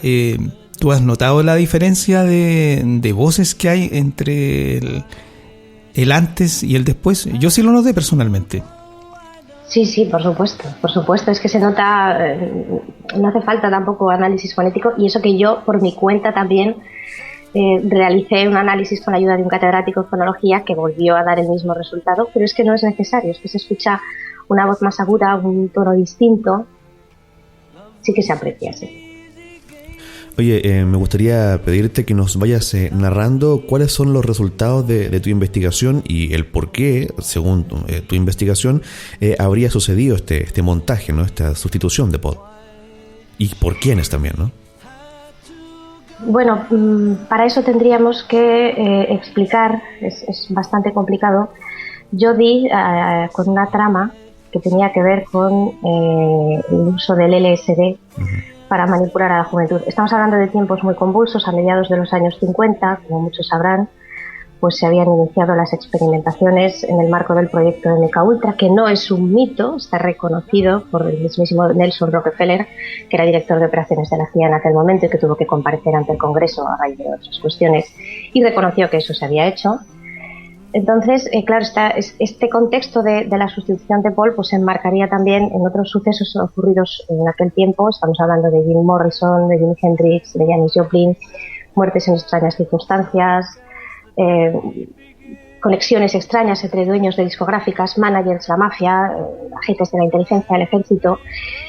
¿tú has notado la diferencia de voces que hay entre el antes y el después? Yo sí lo noté personalmente. Sí, por supuesto, es que se nota, no hace falta tampoco análisis fonético, y eso que yo por mi cuenta también realicé un análisis con la ayuda de un catedrático de fonología que volvió a dar el mismo resultado, pero es que no es necesario, es que se escucha una voz más aguda, un tono distinto, sí que se aprecia, sí. Oye, me gustaría pedirte que nos vayas narrando cuáles son los resultados de tu investigación y el por qué, según tu investigación, habría sucedido este montaje, ¿no? Esta sustitución de Paul. Y por quiénes también, ¿no? Bueno, para eso tendríamos que explicar, es bastante complicado. Yo di con una trama que tenía que ver con el uso del LSD para manipular a la juventud. Estamos hablando de tiempos muy convulsos. A mediados de los años 50, como muchos sabrán, pues se habían iniciado las experimentaciones en el marco del proyecto de MKUltra, que no es un mito, está reconocido por el mismísimo Nelson Rockefeller, que era director de operaciones de la CIA en aquel momento y que tuvo que comparecer ante el Congreso a raíz de otras cuestiones, y reconoció que eso se había hecho. Entonces, claro, este contexto de la sustitución de Paul pues se enmarcaría también en otros sucesos ocurridos en aquel tiempo. Estamos hablando de Jim Morrison, de Jimi Hendrix, de Janis Joplin, muertes en extrañas circunstancias, conexiones extrañas entre dueños de discográficas, managers, la mafia, agentes de la inteligencia, el ejército.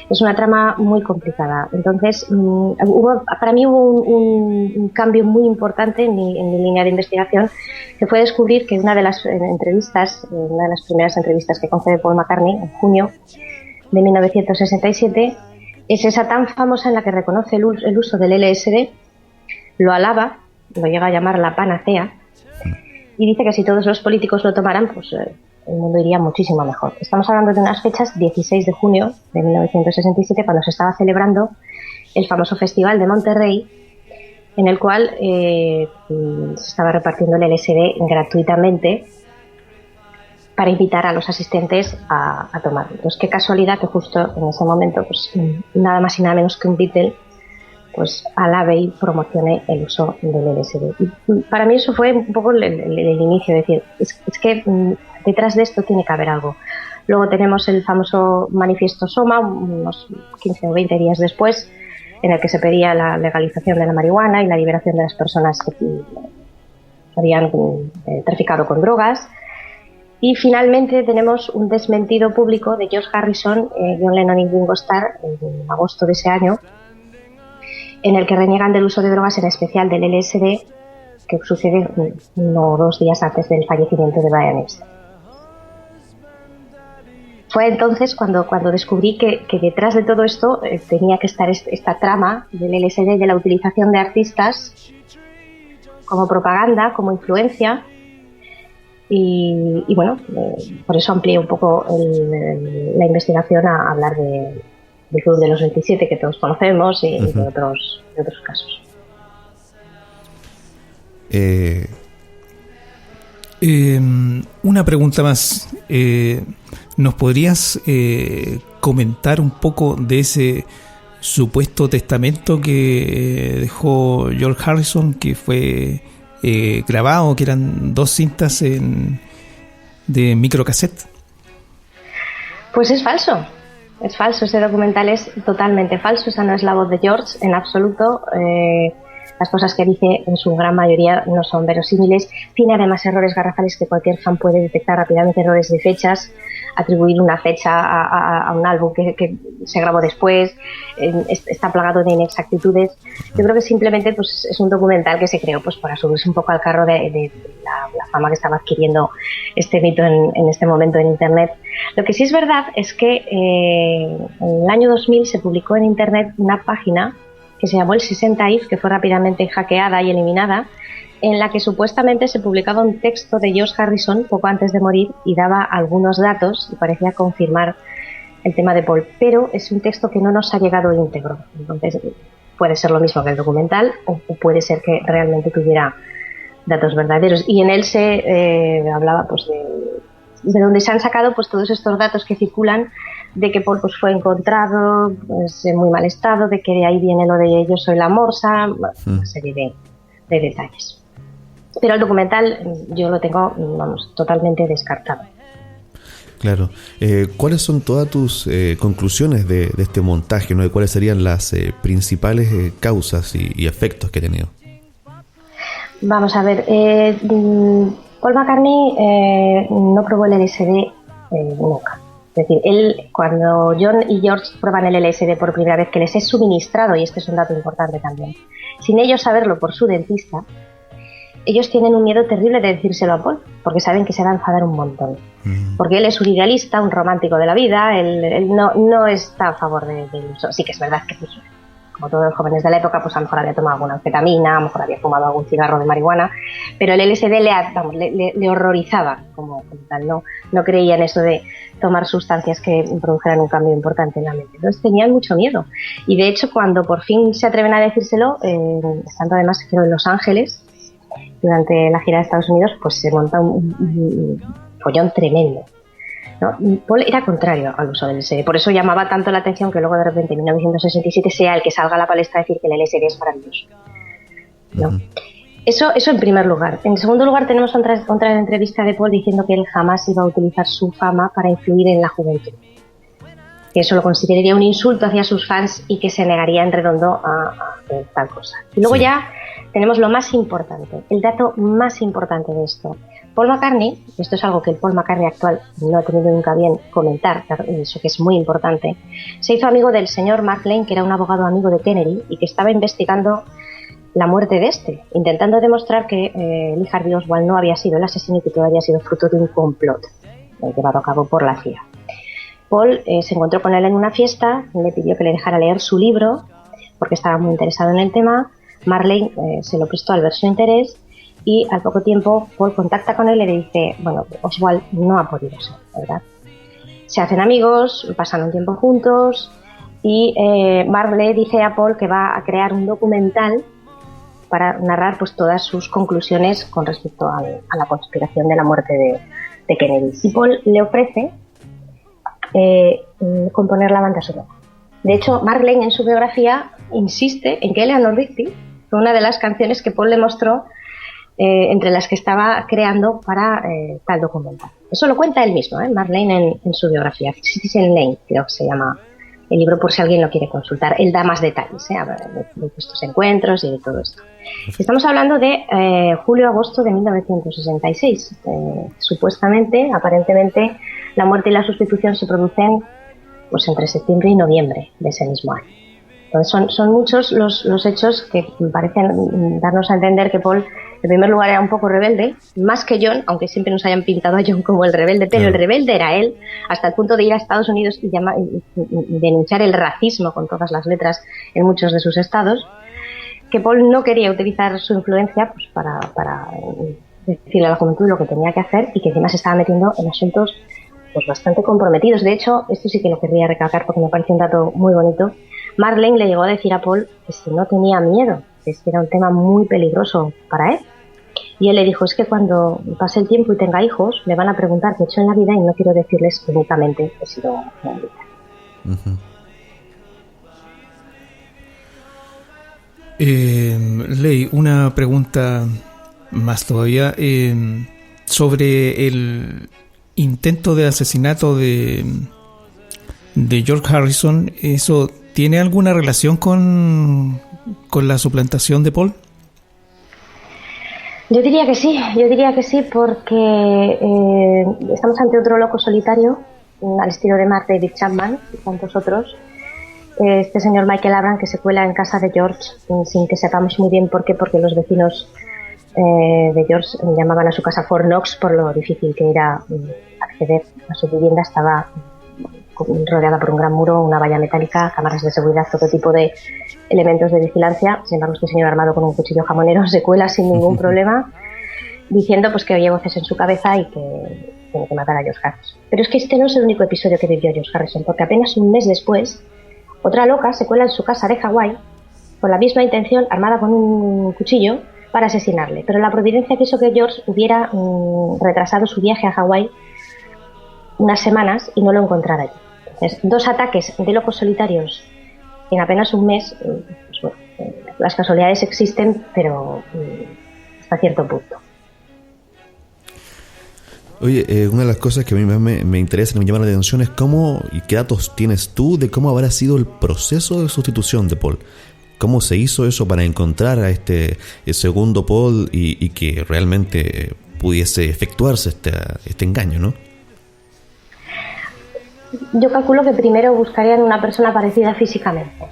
Es una trama muy complicada. Entonces, para mí hubo un cambio muy importante en mi línea de investigación, que fue descubrir que una de las primeras entrevistas que concede Paul McCartney en junio de 1967 es esa tan famosa en la que reconoce el uso del LSD, lo alaba, lo llega a llamar la panacea, y dice que si todos los políticos lo tomaran, pues el mundo iría muchísimo mejor. Estamos hablando de unas fechas, 16 de junio de 1967, cuando se estaba celebrando el famoso Festival de Monterrey, en el cual se estaba repartiendo el LSD gratuitamente para invitar a los asistentes a tomarlo. Pues qué casualidad que justo en ese momento, pues nada más y nada menos que un Beatle pues alabe y promocione el uso del LSD. Y para mí eso fue un poco el inicio, es decir, es que detrás de esto tiene que haber algo. Luego tenemos el famoso manifiesto SOMA, unos 15 o 20 días después, en el que se pedía la legalización de la marihuana y la liberación de las personas que habían traficado con drogas. Y finalmente tenemos un desmentido público de George Harrison, John Lennon y Ringo Starr en agosto de ese año, en el que reniegan del uso de drogas, en especial del LSD, que sucede 1 o 2 días antes del fallecimiento de Brian Epstein. Fue entonces cuando descubrí que detrás de todo esto tenía que estar esta trama del LSD, de la utilización de artistas como propaganda, como influencia, y bueno, por eso amplié un poco la investigación a hablar del Club de los 27 que todos conocemos y de otros casos. Una pregunta más. ¿Nos podrías comentar un poco de ese supuesto testamento que dejó George Harrison, que fue grabado, que eran 2 cintas de microcassette? Pues es falso, ese documental es totalmente falso, esa no es la voz de George en absoluto. Las cosas que dice en su gran mayoría no son verosímiles. Tiene además errores garrafales que cualquier fan puede detectar rápidamente, errores de fechas, atribuir una fecha a un álbum que se grabó después, está plagado de inexactitudes. Yo creo que simplemente pues, es un documental que se creó pues, para subirse un poco al carro de la fama que estaba adquiriendo este mito en este momento en Internet. Lo que sí es verdad es que en el año 2000 se publicó en Internet una página que se llamó el 60if, que fue rápidamente hackeada y eliminada, en la que supuestamente se publicaba un texto de George Harrison poco antes de morir y daba algunos datos y parecía confirmar el tema de Paul, pero es un texto que no nos ha llegado íntegro. Entonces puede ser lo mismo que el documental o puede ser que realmente tuviera datos verdaderos, y en él se hablaba pues de donde se han sacado pues todos estos datos que circulan de que Paul pues, fue encontrado pues, en muy mal estado, de que de ahí viene lo de yo soy la morsa, una serie de detalles. Pero el documental yo lo tengo, vamos, totalmente descartado. Claro. ¿Cuáles son todas tus conclusiones de este montaje, ¿no? ¿De cuáles serían las principales causas y efectos que ha tenido? Vamos a ver, Paul McCartney no probó el LSD nunca. Es decir, él, cuando John y George prueban el LSD por primera vez, que les es suministrado, y este es un dato importante también, sin ellos saberlo por su dentista, ellos tienen un miedo terrible de decírselo a Paul, porque saben que se va a enfadar un montón. Porque él es un idealista, un romántico de la vida, él no está a favor del uso. Sí que es verdad que, pues, como todos los jóvenes de la época, pues a lo mejor había tomado alguna anfetamina, a lo mejor había fumado algún cigarro de marihuana, pero el LSD le horrorizaba como tal, no creía en eso de tomar sustancias que produjeran un cambio importante en la mente. Entonces tenían mucho miedo. Y de hecho, cuando por fin se atreven a decírselo, estando además creo en Los Ángeles, durante la gira de Estados Unidos, pues se monta un follón tremendo, ¿no? Paul era contrario al uso del LSD, por eso llamaba tanto la atención que luego de repente en 1967 sea el que salga a la palestra a decir que el LSD es maravilloso, ¿no? Eso en primer lugar. En segundo lugar tenemos otra entrevista de Paul diciendo que él jamás iba a utilizar su fama para influir en la juventud, que eso lo consideraría un insulto hacia sus fans y que se negaría en redondo a hacer tal cosa. Y luego ya tenemos lo más importante, el dato más importante de esto. Paul McCartney, esto es algo que el Paul McCartney actual no ha tenido nunca bien comentar, eso que es muy importante, se hizo amigo del señor Mark Lane, que era un abogado amigo de Kennedy y que estaba investigando la muerte de este, intentando demostrar que Lee Harvey Oswald no había sido el asesino y que todo había sido fruto de un complot llevado a cabo por la CIA. Paul se encontró con él en una fiesta, le pidió que le dejara leer su libro porque estaba muy interesado en el tema. Marlene se lo prestó al ver su interés y al poco tiempo Paul contacta con él y le dice, bueno, Oswald no ha podido ser, ¿verdad? Se hacen amigos, pasan un tiempo juntos y Mark le dice a Paul que va a crear un documental para narrar pues todas sus conclusiones con respecto a la conspiración de la muerte de Kennedy. Y Paul le ofrece componer la banda sonora. De hecho, Mark Lane en su biografía insiste en que Eleanor Rigby fue una de las canciones que Paul le mostró entre las que estaba creando para tal documental. Eso lo cuenta él mismo, Mark Lane en su biografía. Citizen Lane, creo que se llama el libro, por si alguien lo quiere consultar. Él da más detalles de estos encuentros y de todo esto. Estamos hablando de julio-agosto de 1966. Supuestamente, aparentemente, la muerte y la sustitución se producen pues entre septiembre y noviembre de ese mismo año. Entonces son muchos los hechos que parecen darnos a entender que Paul, en primer lugar, era un poco rebelde, más que John, aunque siempre nos hayan pintado a John como el rebelde, pero el rebelde era él, hasta el punto de ir a Estados Unidos y denunciar el racismo con todas las letras en muchos de sus estados, que Paul no quería utilizar su influencia pues para decirle a la juventud lo que tenía que hacer y que encima se estaba metiendo en asuntos pues bastante comprometidos. De hecho, esto sí que lo querría recalcar porque me parece un dato muy bonito. Mark Lane le llegó a decir a Paul que si no tenía miedo, que este era un tema muy peligroso para él. Y él le dijo, es que cuando pase el tiempo y tenga hijos, me van a preguntar qué he hecho en la vida y no quiero decirles que únicamente he sido una militar. Ley, una pregunta más todavía sobre el intento de asesinato de George Harrison. ¿Eso tiene alguna relación con la suplantación de Paul? Yo diría que sí, porque estamos ante otro loco solitario, al estilo de Mark David Chapman y tantos otros. Este señor Michael Abram, que se cuela en casa de George sin que sepamos muy bien por qué, porque los vecinos de George llamaban a su casa Fort Knox por lo difícil que era acceder a su vivienda. Estaba rodeada por un gran muro, una valla metálica, cámaras de seguridad, todo tipo de elementos de vigilancia. Sin embargo, este señor armado con un cuchillo jamonero se cuela sin ningún problema, diciendo pues que oye voces en su cabeza y que tiene que matar a George Harrison. Pero es que este no es el único episodio que vivió George Harrison, porque apenas un mes después, otra loca se cuela en su casa de Hawái con la misma intención, armada con un cuchillo, para asesinarle. Pero la providencia quiso que George hubiera retrasado su viaje a Hawái unas semanas y no lo encontrara allí. Entonces, 2 ataques de locos solitarios en apenas un mes, pues bueno, las casualidades existen, pero hasta cierto punto. Oye, una de las cosas que a mí me interesa y me llama la atención es cómo y qué datos tienes tú de cómo habrá sido el proceso de sustitución de Paul. ¿Cómo se hizo eso para encontrar a este segundo Paul y que realmente pudiese efectuarse este engaño, ¿no? Yo calculo que primero buscarían una persona parecida físicamente.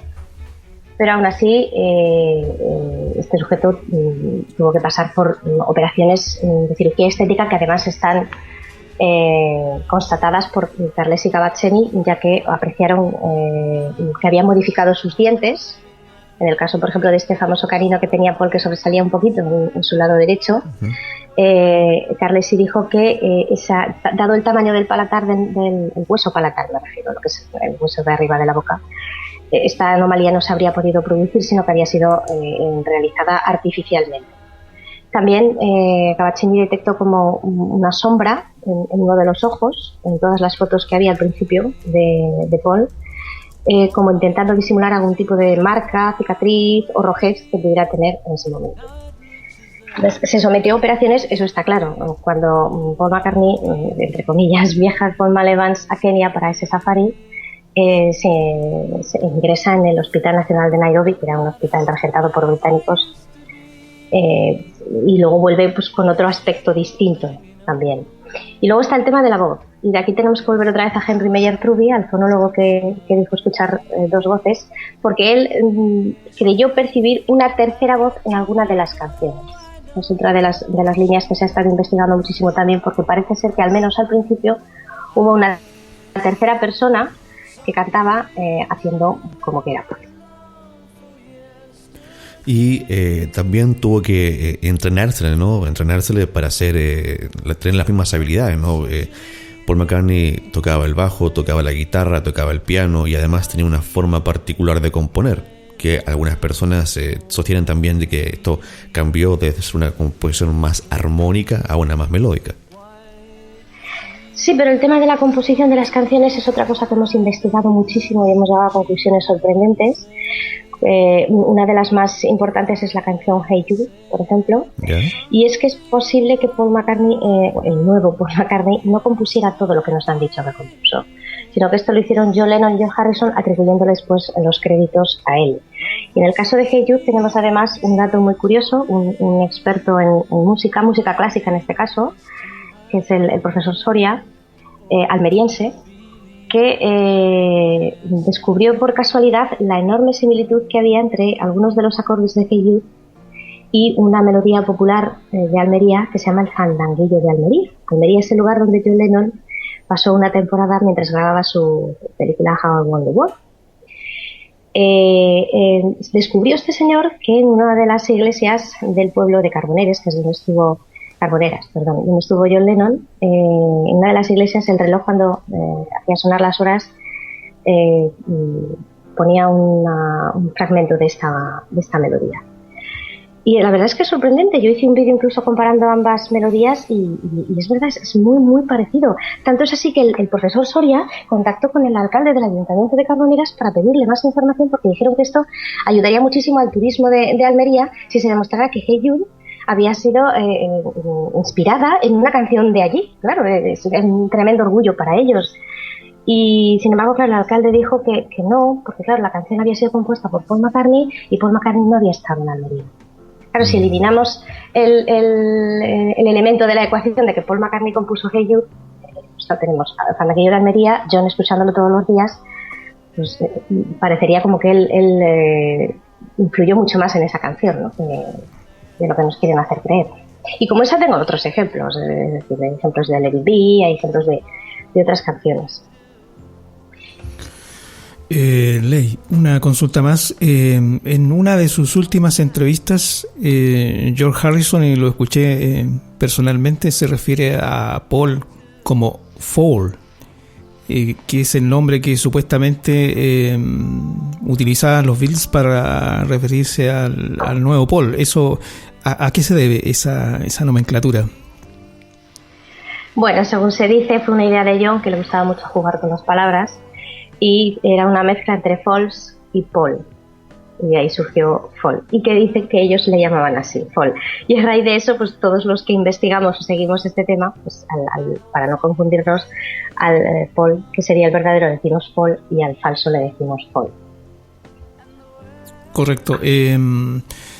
Pero aún así, este sujeto tuvo que pasar por operaciones de cirugía estética que además están constatadas por Carles y Cavazzeni, ya que apreciaron que había modificado sus dientes. En el caso, por ejemplo, de este famoso canino que tenía Paul, que sobresalía un poquito en su lado derecho, Carles dijo que dado el tamaño del palatar, del hueso palatar, me refiero, lo que es el hueso de arriba de la boca, esta anomalía no se habría podido producir, sino que había sido realizada artificialmente. También Cavazzeni detectó como una sombra en uno de los ojos, en todas las fotos que había al principio de Paul, como intentando disimular algún tipo de marca, cicatriz o rojez que pudiera tener en ese momento. Entonces, se sometió a operaciones, eso está claro. Cuando Paul McCartney, entre comillas, viaja con Mal Evans a Kenia para ese safari, se ingresa en el Hospital Nacional de Nairobi, que era un hospital regentado por británicos, y luego vuelve pues con otro aspecto distinto también. Y luego está el tema de la voz, y de aquí tenemos que volver otra vez a Henry Meyer-Truby, al fonólogo que dijo escuchar 2 voces, porque él creyó percibir una tercera voz en alguna de las canciones. Es otra de las líneas que se ha estado investigando muchísimo también, porque parece ser que al menos al principio hubo una tercera persona que cantaba haciendo como que era. Y también tuvo que entrenársele, ¿no? Entrenársele para tener las mismas habilidades, ¿no? Paul McCartney tocaba el bajo, tocaba la guitarra, tocaba el piano y además tenía una forma particular de componer, que algunas personas sostienen también de que esto cambió desde ser una composición más armónica a una más melódica. Sí, pero el tema de la composición de las canciones es otra cosa que hemos investigado muchísimo y hemos llegado a conclusiones sorprendentes. Una de las más importantes es la canción Hey Jude, por ejemplo, y es que es posible que Paul McCartney, el nuevo Paul McCartney, no compusiera todo lo que nos han dicho que compuso, sino que esto lo hicieron John Lennon y George Harrison, atribuyéndoles pues los créditos a él. Y en el caso de Hey Jude tenemos además un dato muy curioso, un experto en música clásica en este caso, que es el profesor Soria, almeriense, que descubrió por casualidad la enorme similitud que había entre algunos de los acordes de Hey Jude y una melodía popular de Almería que se llama el Fandanguillo de Almería. Almería es el lugar donde John Lennon pasó una temporada mientras grababa su película How I Won the World. Descubrió este señor que en una de las iglesias del pueblo de Carboneras, que es donde estuvo donde estuvo John Lennon, en una de las iglesias el reloj cuando hacía sonar las horas ponía un fragmento de esta melodía. Y la verdad es que es sorprendente. Yo hice un vídeo incluso comparando ambas melodías y es verdad, es muy muy parecido. Tanto es así que el profesor Soria contactó con el alcalde del Ayuntamiento de Carboneras para pedirle más información, porque dijeron que esto ayudaría muchísimo al turismo de Almería si se demostrara que Hey Jude había sido inspirada en una canción de allí. Claro, es un tremendo orgullo para ellos. Y sin embargo, claro, el alcalde dijo que no, porque claro, la canción había sido compuesta por Paul McCartney y Paul McCartney no había estado en Almería. Claro, si eliminamos el elemento de la ecuación de que Paul McCartney compuso Hey Jude, pues tenemos a Fandanguillo de Almería, John escuchándolo todos los días, pues parecería como que él influyó mucho más en esa canción, ¿no? De lo que nos quieren hacer creer. Y como esa tengo otros ejemplos, es decir, hay ejemplos de Let It Be, hay ejemplos de otras canciones. Ley, una consulta más. En una de sus últimas entrevistas, George Harrison, y lo escuché personalmente, se refiere a Paul como Paul, que es el nombre que supuestamente utilizaban los Beatles para referirse al nuevo Paul. Eso, ¿a qué se debe esa nomenclatura? Bueno, según se dice, fue una idea de John, que le gustaba mucho jugar con las palabras. y era una mezcla entre Foals y Paul. Y de ahí surgió Fall, y que dicen que ellos le llamaban así, Fall. Y a raíz de eso, pues todos los que investigamos o seguimos este tema, pues para no confundirnos, al Paul, que sería el verdadero, le decimos Fall, y al falso le decimos Fall. Correcto.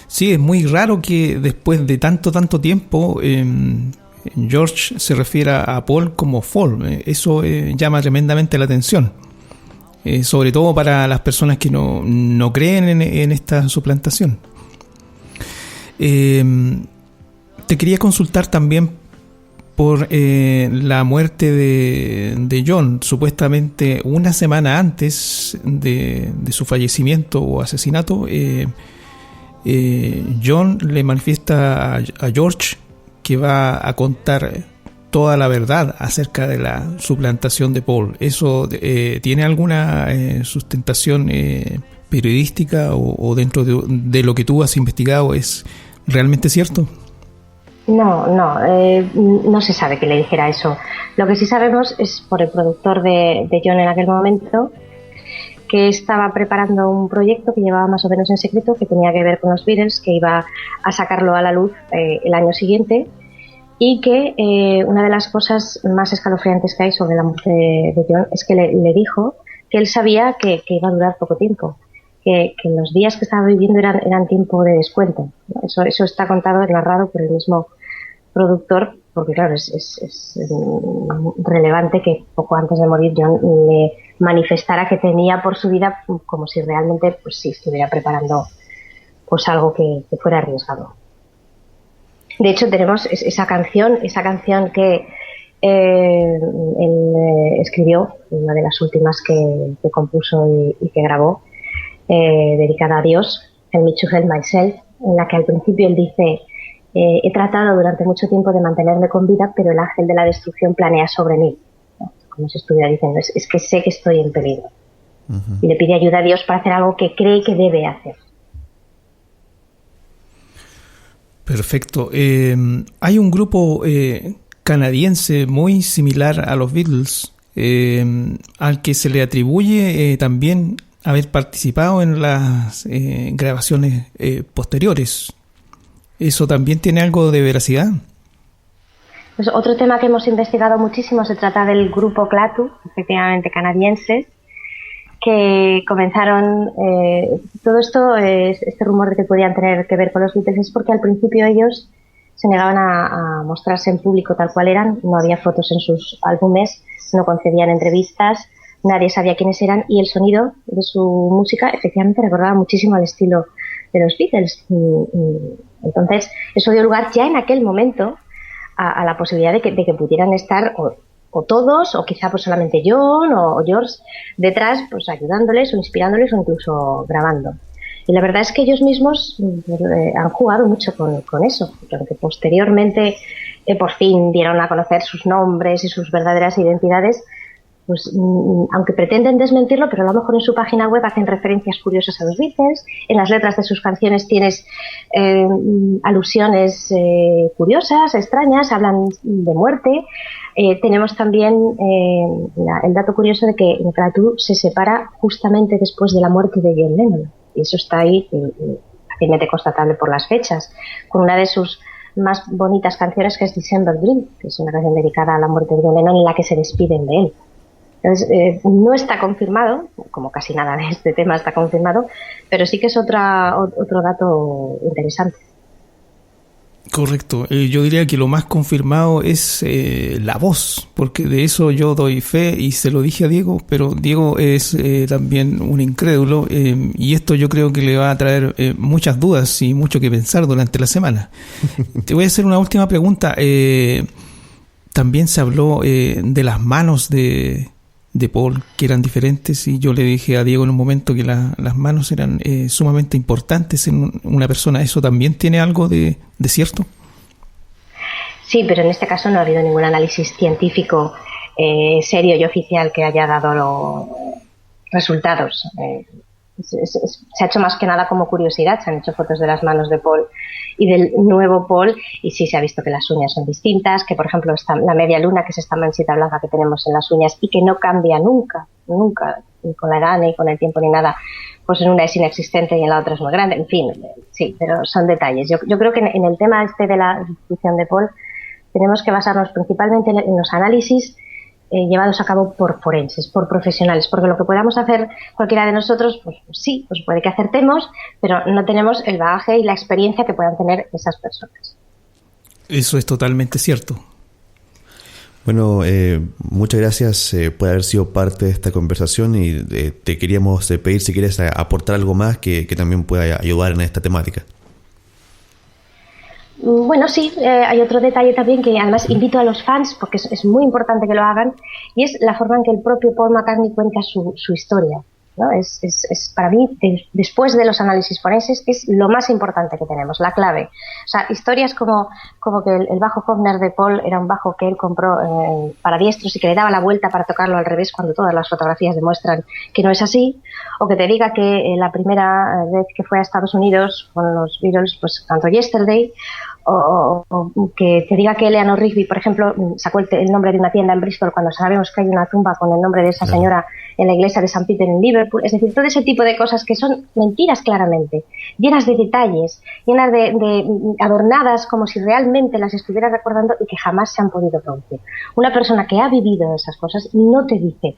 Sí, es muy raro que después de tanto tiempo George se refiera a Paul como Fall. Eso llama tremendamente la atención. Sobre todo para las personas que no creen en esta suplantación. Te quería consultar también por la muerte de John. Supuestamente una semana antes de su fallecimiento o asesinato, John le manifiesta a George que va a contar toda la verdad acerca de la suplantación de Paul. ¿Eso tiene alguna sustentación periodística o dentro de lo que tú has investigado es realmente cierto? No se sabe que le dijera eso. Lo que sí sabemos es por el productor de John en aquel momento, que estaba preparando un proyecto que llevaba más o menos en secreto, que tenía que ver con los Beatles, que iba a sacarlo a la luz el año siguiente, y que una de las cosas más escalofriantes que hay sobre la muerte de John es que le dijo que él sabía que iba a durar poco tiempo, que los días que estaba viviendo eran tiempo de descuento. Eso está contado, narrado por el mismo productor, porque claro, es relevante que poco antes de morir John le manifestara que temía por su vida, como si realmente pues sí estuviera preparando pues algo que fuera arriesgado. De hecho, tenemos esa canción que él escribió, una de las últimas que compuso y que grabó, dedicada a Dios, el Me to Help Myself, en la que al principio él dice: he tratado durante mucho tiempo de mantenerme con vida, pero el ángel de la destrucción planea sobre mí. Como si estuviera diciendo, es que sé que estoy en peligro. Uh-huh. Y le pide ayuda a Dios para hacer algo que cree que debe hacer. Perfecto. Hay un grupo canadiense muy similar a los Beatles, al que se le atribuye también haber participado en las grabaciones posteriores. ¿Eso también tiene algo de veracidad? Pues otro tema que hemos investigado muchísimo se trata del grupo Klaatu, efectivamente canadienses, que comenzaron todo esto, este rumor de que podían tener que ver con los Beatles, es porque al principio ellos se negaban a mostrarse en público tal cual eran, no había fotos en sus álbumes, no concedían entrevistas, nadie sabía quiénes eran, y el sonido de su música efectivamente recordaba muchísimo al estilo de los Beatles. Entonces eso dio lugar ya en aquel momento a la posibilidad de que pudieran estar o todos, o quizá pues solamente John o George detrás, pues ayudándoles o inspirándoles o incluso grabando. Y la verdad es que ellos mismos han jugado mucho con eso, porque aunque posteriormente por fin dieron a conocer sus nombres y sus verdaderas identidades, pues aunque pretenden desmentirlo, pero a lo mejor en su página web hacen referencias curiosas a los Beatles, en las letras de sus canciones tienes alusiones curiosas, extrañas, hablan de muerte. Tenemos también el dato curioso de que Klaatu se separa justamente después de la muerte de John Lennon, y eso está ahí fácilmente constatable por las fechas, con una de sus más bonitas canciones, que es December Dream, que es una canción dedicada a la muerte de John Lennon en la que se despiden de él. Entonces, no está confirmado, como casi nada de este tema está confirmado, pero sí que es otro dato interesante. Correcto. Yo diría que lo más confirmado es la voz, porque de eso yo doy fe y se lo dije a Diego, pero Diego es también un incrédulo y esto yo creo que le va a traer muchas dudas y mucho que pensar durante la semana. Te voy a hacer una última pregunta. También se habló de las manos de Paul, que eran diferentes, y yo le dije a Diego en un momento que las manos eran sumamente importantes en una persona. ¿Eso también tiene algo de cierto? Sí, pero en este caso no ha habido ningún análisis científico serio y oficial que haya dado los resultados. se ha hecho más que nada como curiosidad. Se han hecho fotos de las manos de Paul y del nuevo Paul, y sí se ha visto que las uñas son distintas, que por ejemplo la media luna, que es esta manchita blanca que tenemos en las uñas y que no cambia nunca, ni con la edad, ni con el tiempo, ni nada, pues en una es inexistente y en la otra es muy grande, en fin, sí, pero son detalles. Yo creo que en el tema de la restitución de Paul tenemos que basarnos principalmente en los análisis llevados a cabo por forenses, por profesionales, porque lo que podamos hacer cualquiera de nosotros, pues sí, pues puede que acertemos, pero no tenemos el bagaje y la experiencia que puedan tener esas personas. Eso es totalmente cierto. Bueno, muchas gracias por haber sido parte de esta conversación y te queríamos pedir si quieres aportar algo más que también pueda ayudar en esta temática. Bueno, sí, hay otro detalle también que además invito a los fans, porque es muy importante que lo hagan, y es la forma en que el propio Paul McCartney cuenta su historia, ¿no? Es para mí, después de los análisis forenses, es lo más importante que tenemos, la clave. O sea, historias como que el bajo Hofner de Paul era un bajo que él compró para diestros y que le daba la vuelta para tocarlo al revés cuando todas las fotografías demuestran que no es así, o que te diga que la primera vez que fue a Estados Unidos con los Beatles, pues cantó Yesterday, o que te diga que Eleanor Rigby, por ejemplo, sacó el nombre de una tienda en Bristol cuando sabemos que hay una tumba con el nombre de esa señora en la iglesia de St. Peter en Liverpool. Es decir, todo ese tipo de cosas que son mentiras claramente, llenas de detalles, llenas de adornadas como si realmente las estuviera recordando y que jamás se han podido producir. Una persona que ha vivido esas cosas no te dice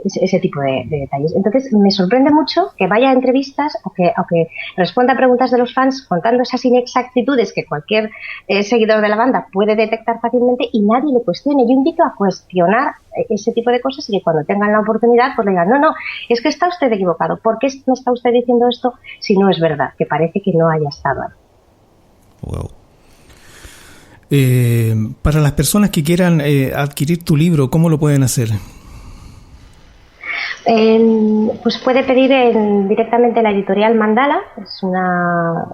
ese tipo de detalles. Entonces me sorprende mucho que vaya a entrevistas o que responda a preguntas de los fans contando esas inexactitudes que cualquier seguidor de la banda puede detectar fácilmente y nadie le cuestione. Yo invito a cuestionar ese tipo de cosas y que cuando tengan la oportunidad pues le digan, no, es que está usted equivocado. ¿Por qué me está usted diciendo esto si no es verdad? Que parece que no haya estado. Wow. Para las personas que quieran adquirir tu libro, ¿cómo lo pueden hacer? Pues puede pedir directamente la editorial Mandala, es una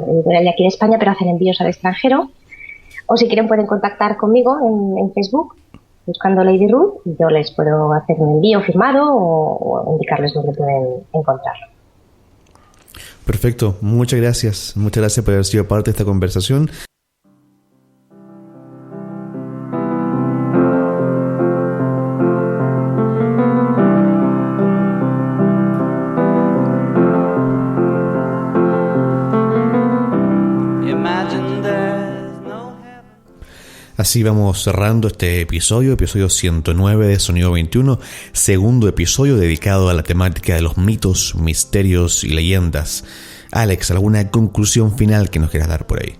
editorial de aquí de España, pero hacen envíos al extranjero. O si quieren pueden contactar conmigo en Facebook, buscando Lady Ruth, y yo les puedo hacer un envío firmado o indicarles dónde pueden encontrarlo. Perfecto, muchas gracias por haber sido parte de esta conversación. Así vamos cerrando este episodio 109 de Sonido 21, segundo episodio dedicado a la temática de los mitos, misterios y leyendas. Alex, ¿alguna conclusión final que nos quieras dar por ahí?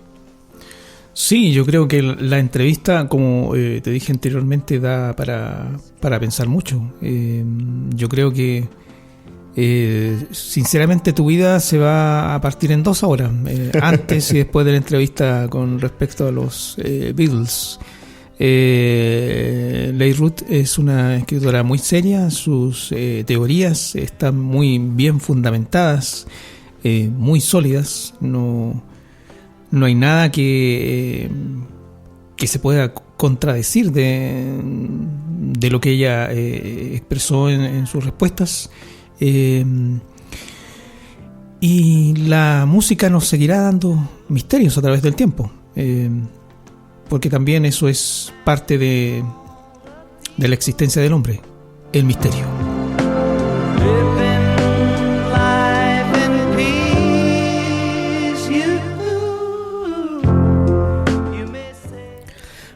Sí, yo creo que la entrevista, como te dije anteriormente, da para pensar mucho. Yo creo que sinceramente tu vida se va a partir en 2 horas, antes y después de la entrevista con respecto a los Beatles. Lady Ruth es una escritora muy seria, sus teorías están muy bien fundamentadas, muy sólidas, no hay nada que se pueda contradecir de lo que ella expresó en sus respuestas. Y la música nos seguirá dando misterios a través del tiempo, porque también eso es parte de la existencia del hombre, el misterio.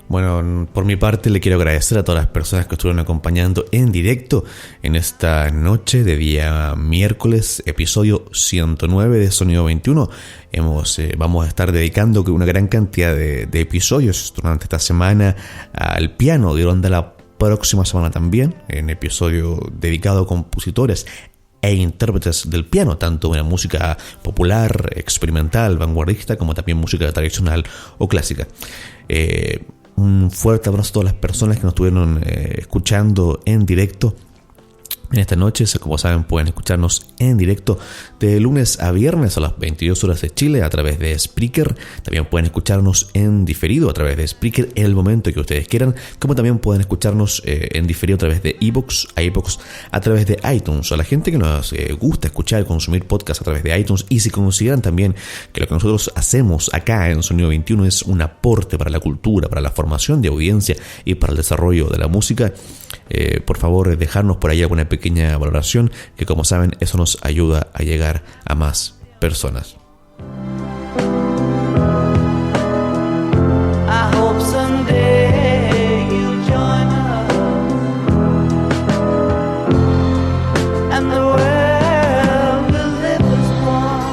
Bueno, por mi parte le quiero agradecer a todas las personas que estuvieron acompañando en directo en esta noche de día miércoles, episodio 109 de Sonido 21. Vamos a estar dedicando una gran cantidad de episodios durante esta semana al piano. De onda la próxima semana también, en episodio dedicado a compositores e intérpretes del piano, tanto en la música popular, experimental, vanguardista, como también música tradicional o clásica. Un fuerte abrazo a todas las personas que nos estuvieron escuchando en directo. En esta noche, como saben, pueden escucharnos en directo de lunes a viernes a las 22 horas de Chile a través de Spreaker. También pueden escucharnos en diferido a través de Spreaker en el momento que ustedes quieran, como también pueden escucharnos en diferido a través de iVoox, a través de iTunes. A la gente que nos gusta escuchar y consumir podcast a través de iTunes, y si consideran también que lo que nosotros hacemos acá en Sonido 21 es un aporte para la cultura, para la formación de audiencia y para el desarrollo de la música, por favor dejarnos por ahí alguna pequeña valoración, que como saben eso nos ayuda a llegar a más personas. I hope someday you'll join us and the world will live as one.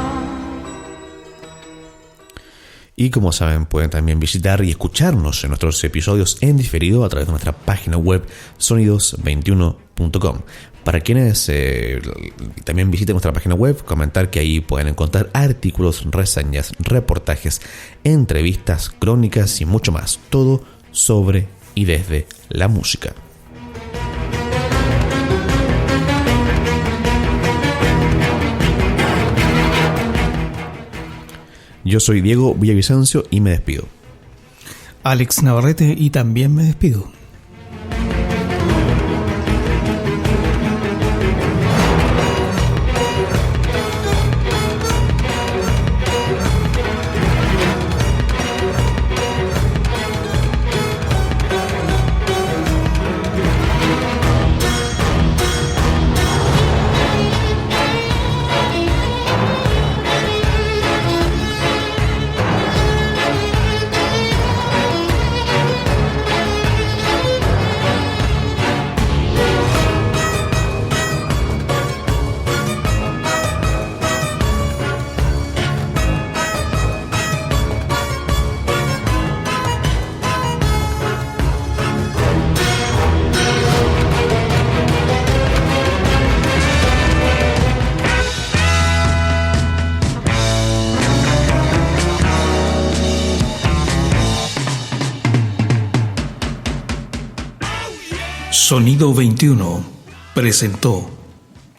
Y como saben, pueden también visitar y escucharnos en nuestros episodios en diferido a través de nuestra página web sonidos21.com. Para quienes también visiten nuestra página web, comentar que ahí pueden encontrar artículos, reseñas, reportajes, entrevistas, crónicas y mucho más. Todo sobre y desde la música. Yo soy Diego Villavicencio y me despido. Alex Navarrete y también me despido. Sonido 21 presentó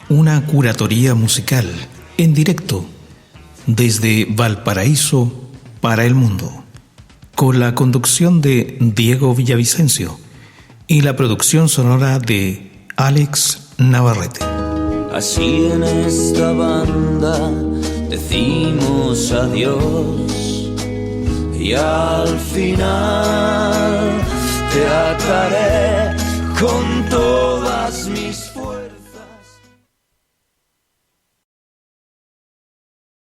una curatoría musical en directo desde Valparaíso para el mundo, con la conducción de Diego Villavicencio y la producción sonora de Alex Navarrete. Así en esta banda decimos adiós y al final te ataré con todas mis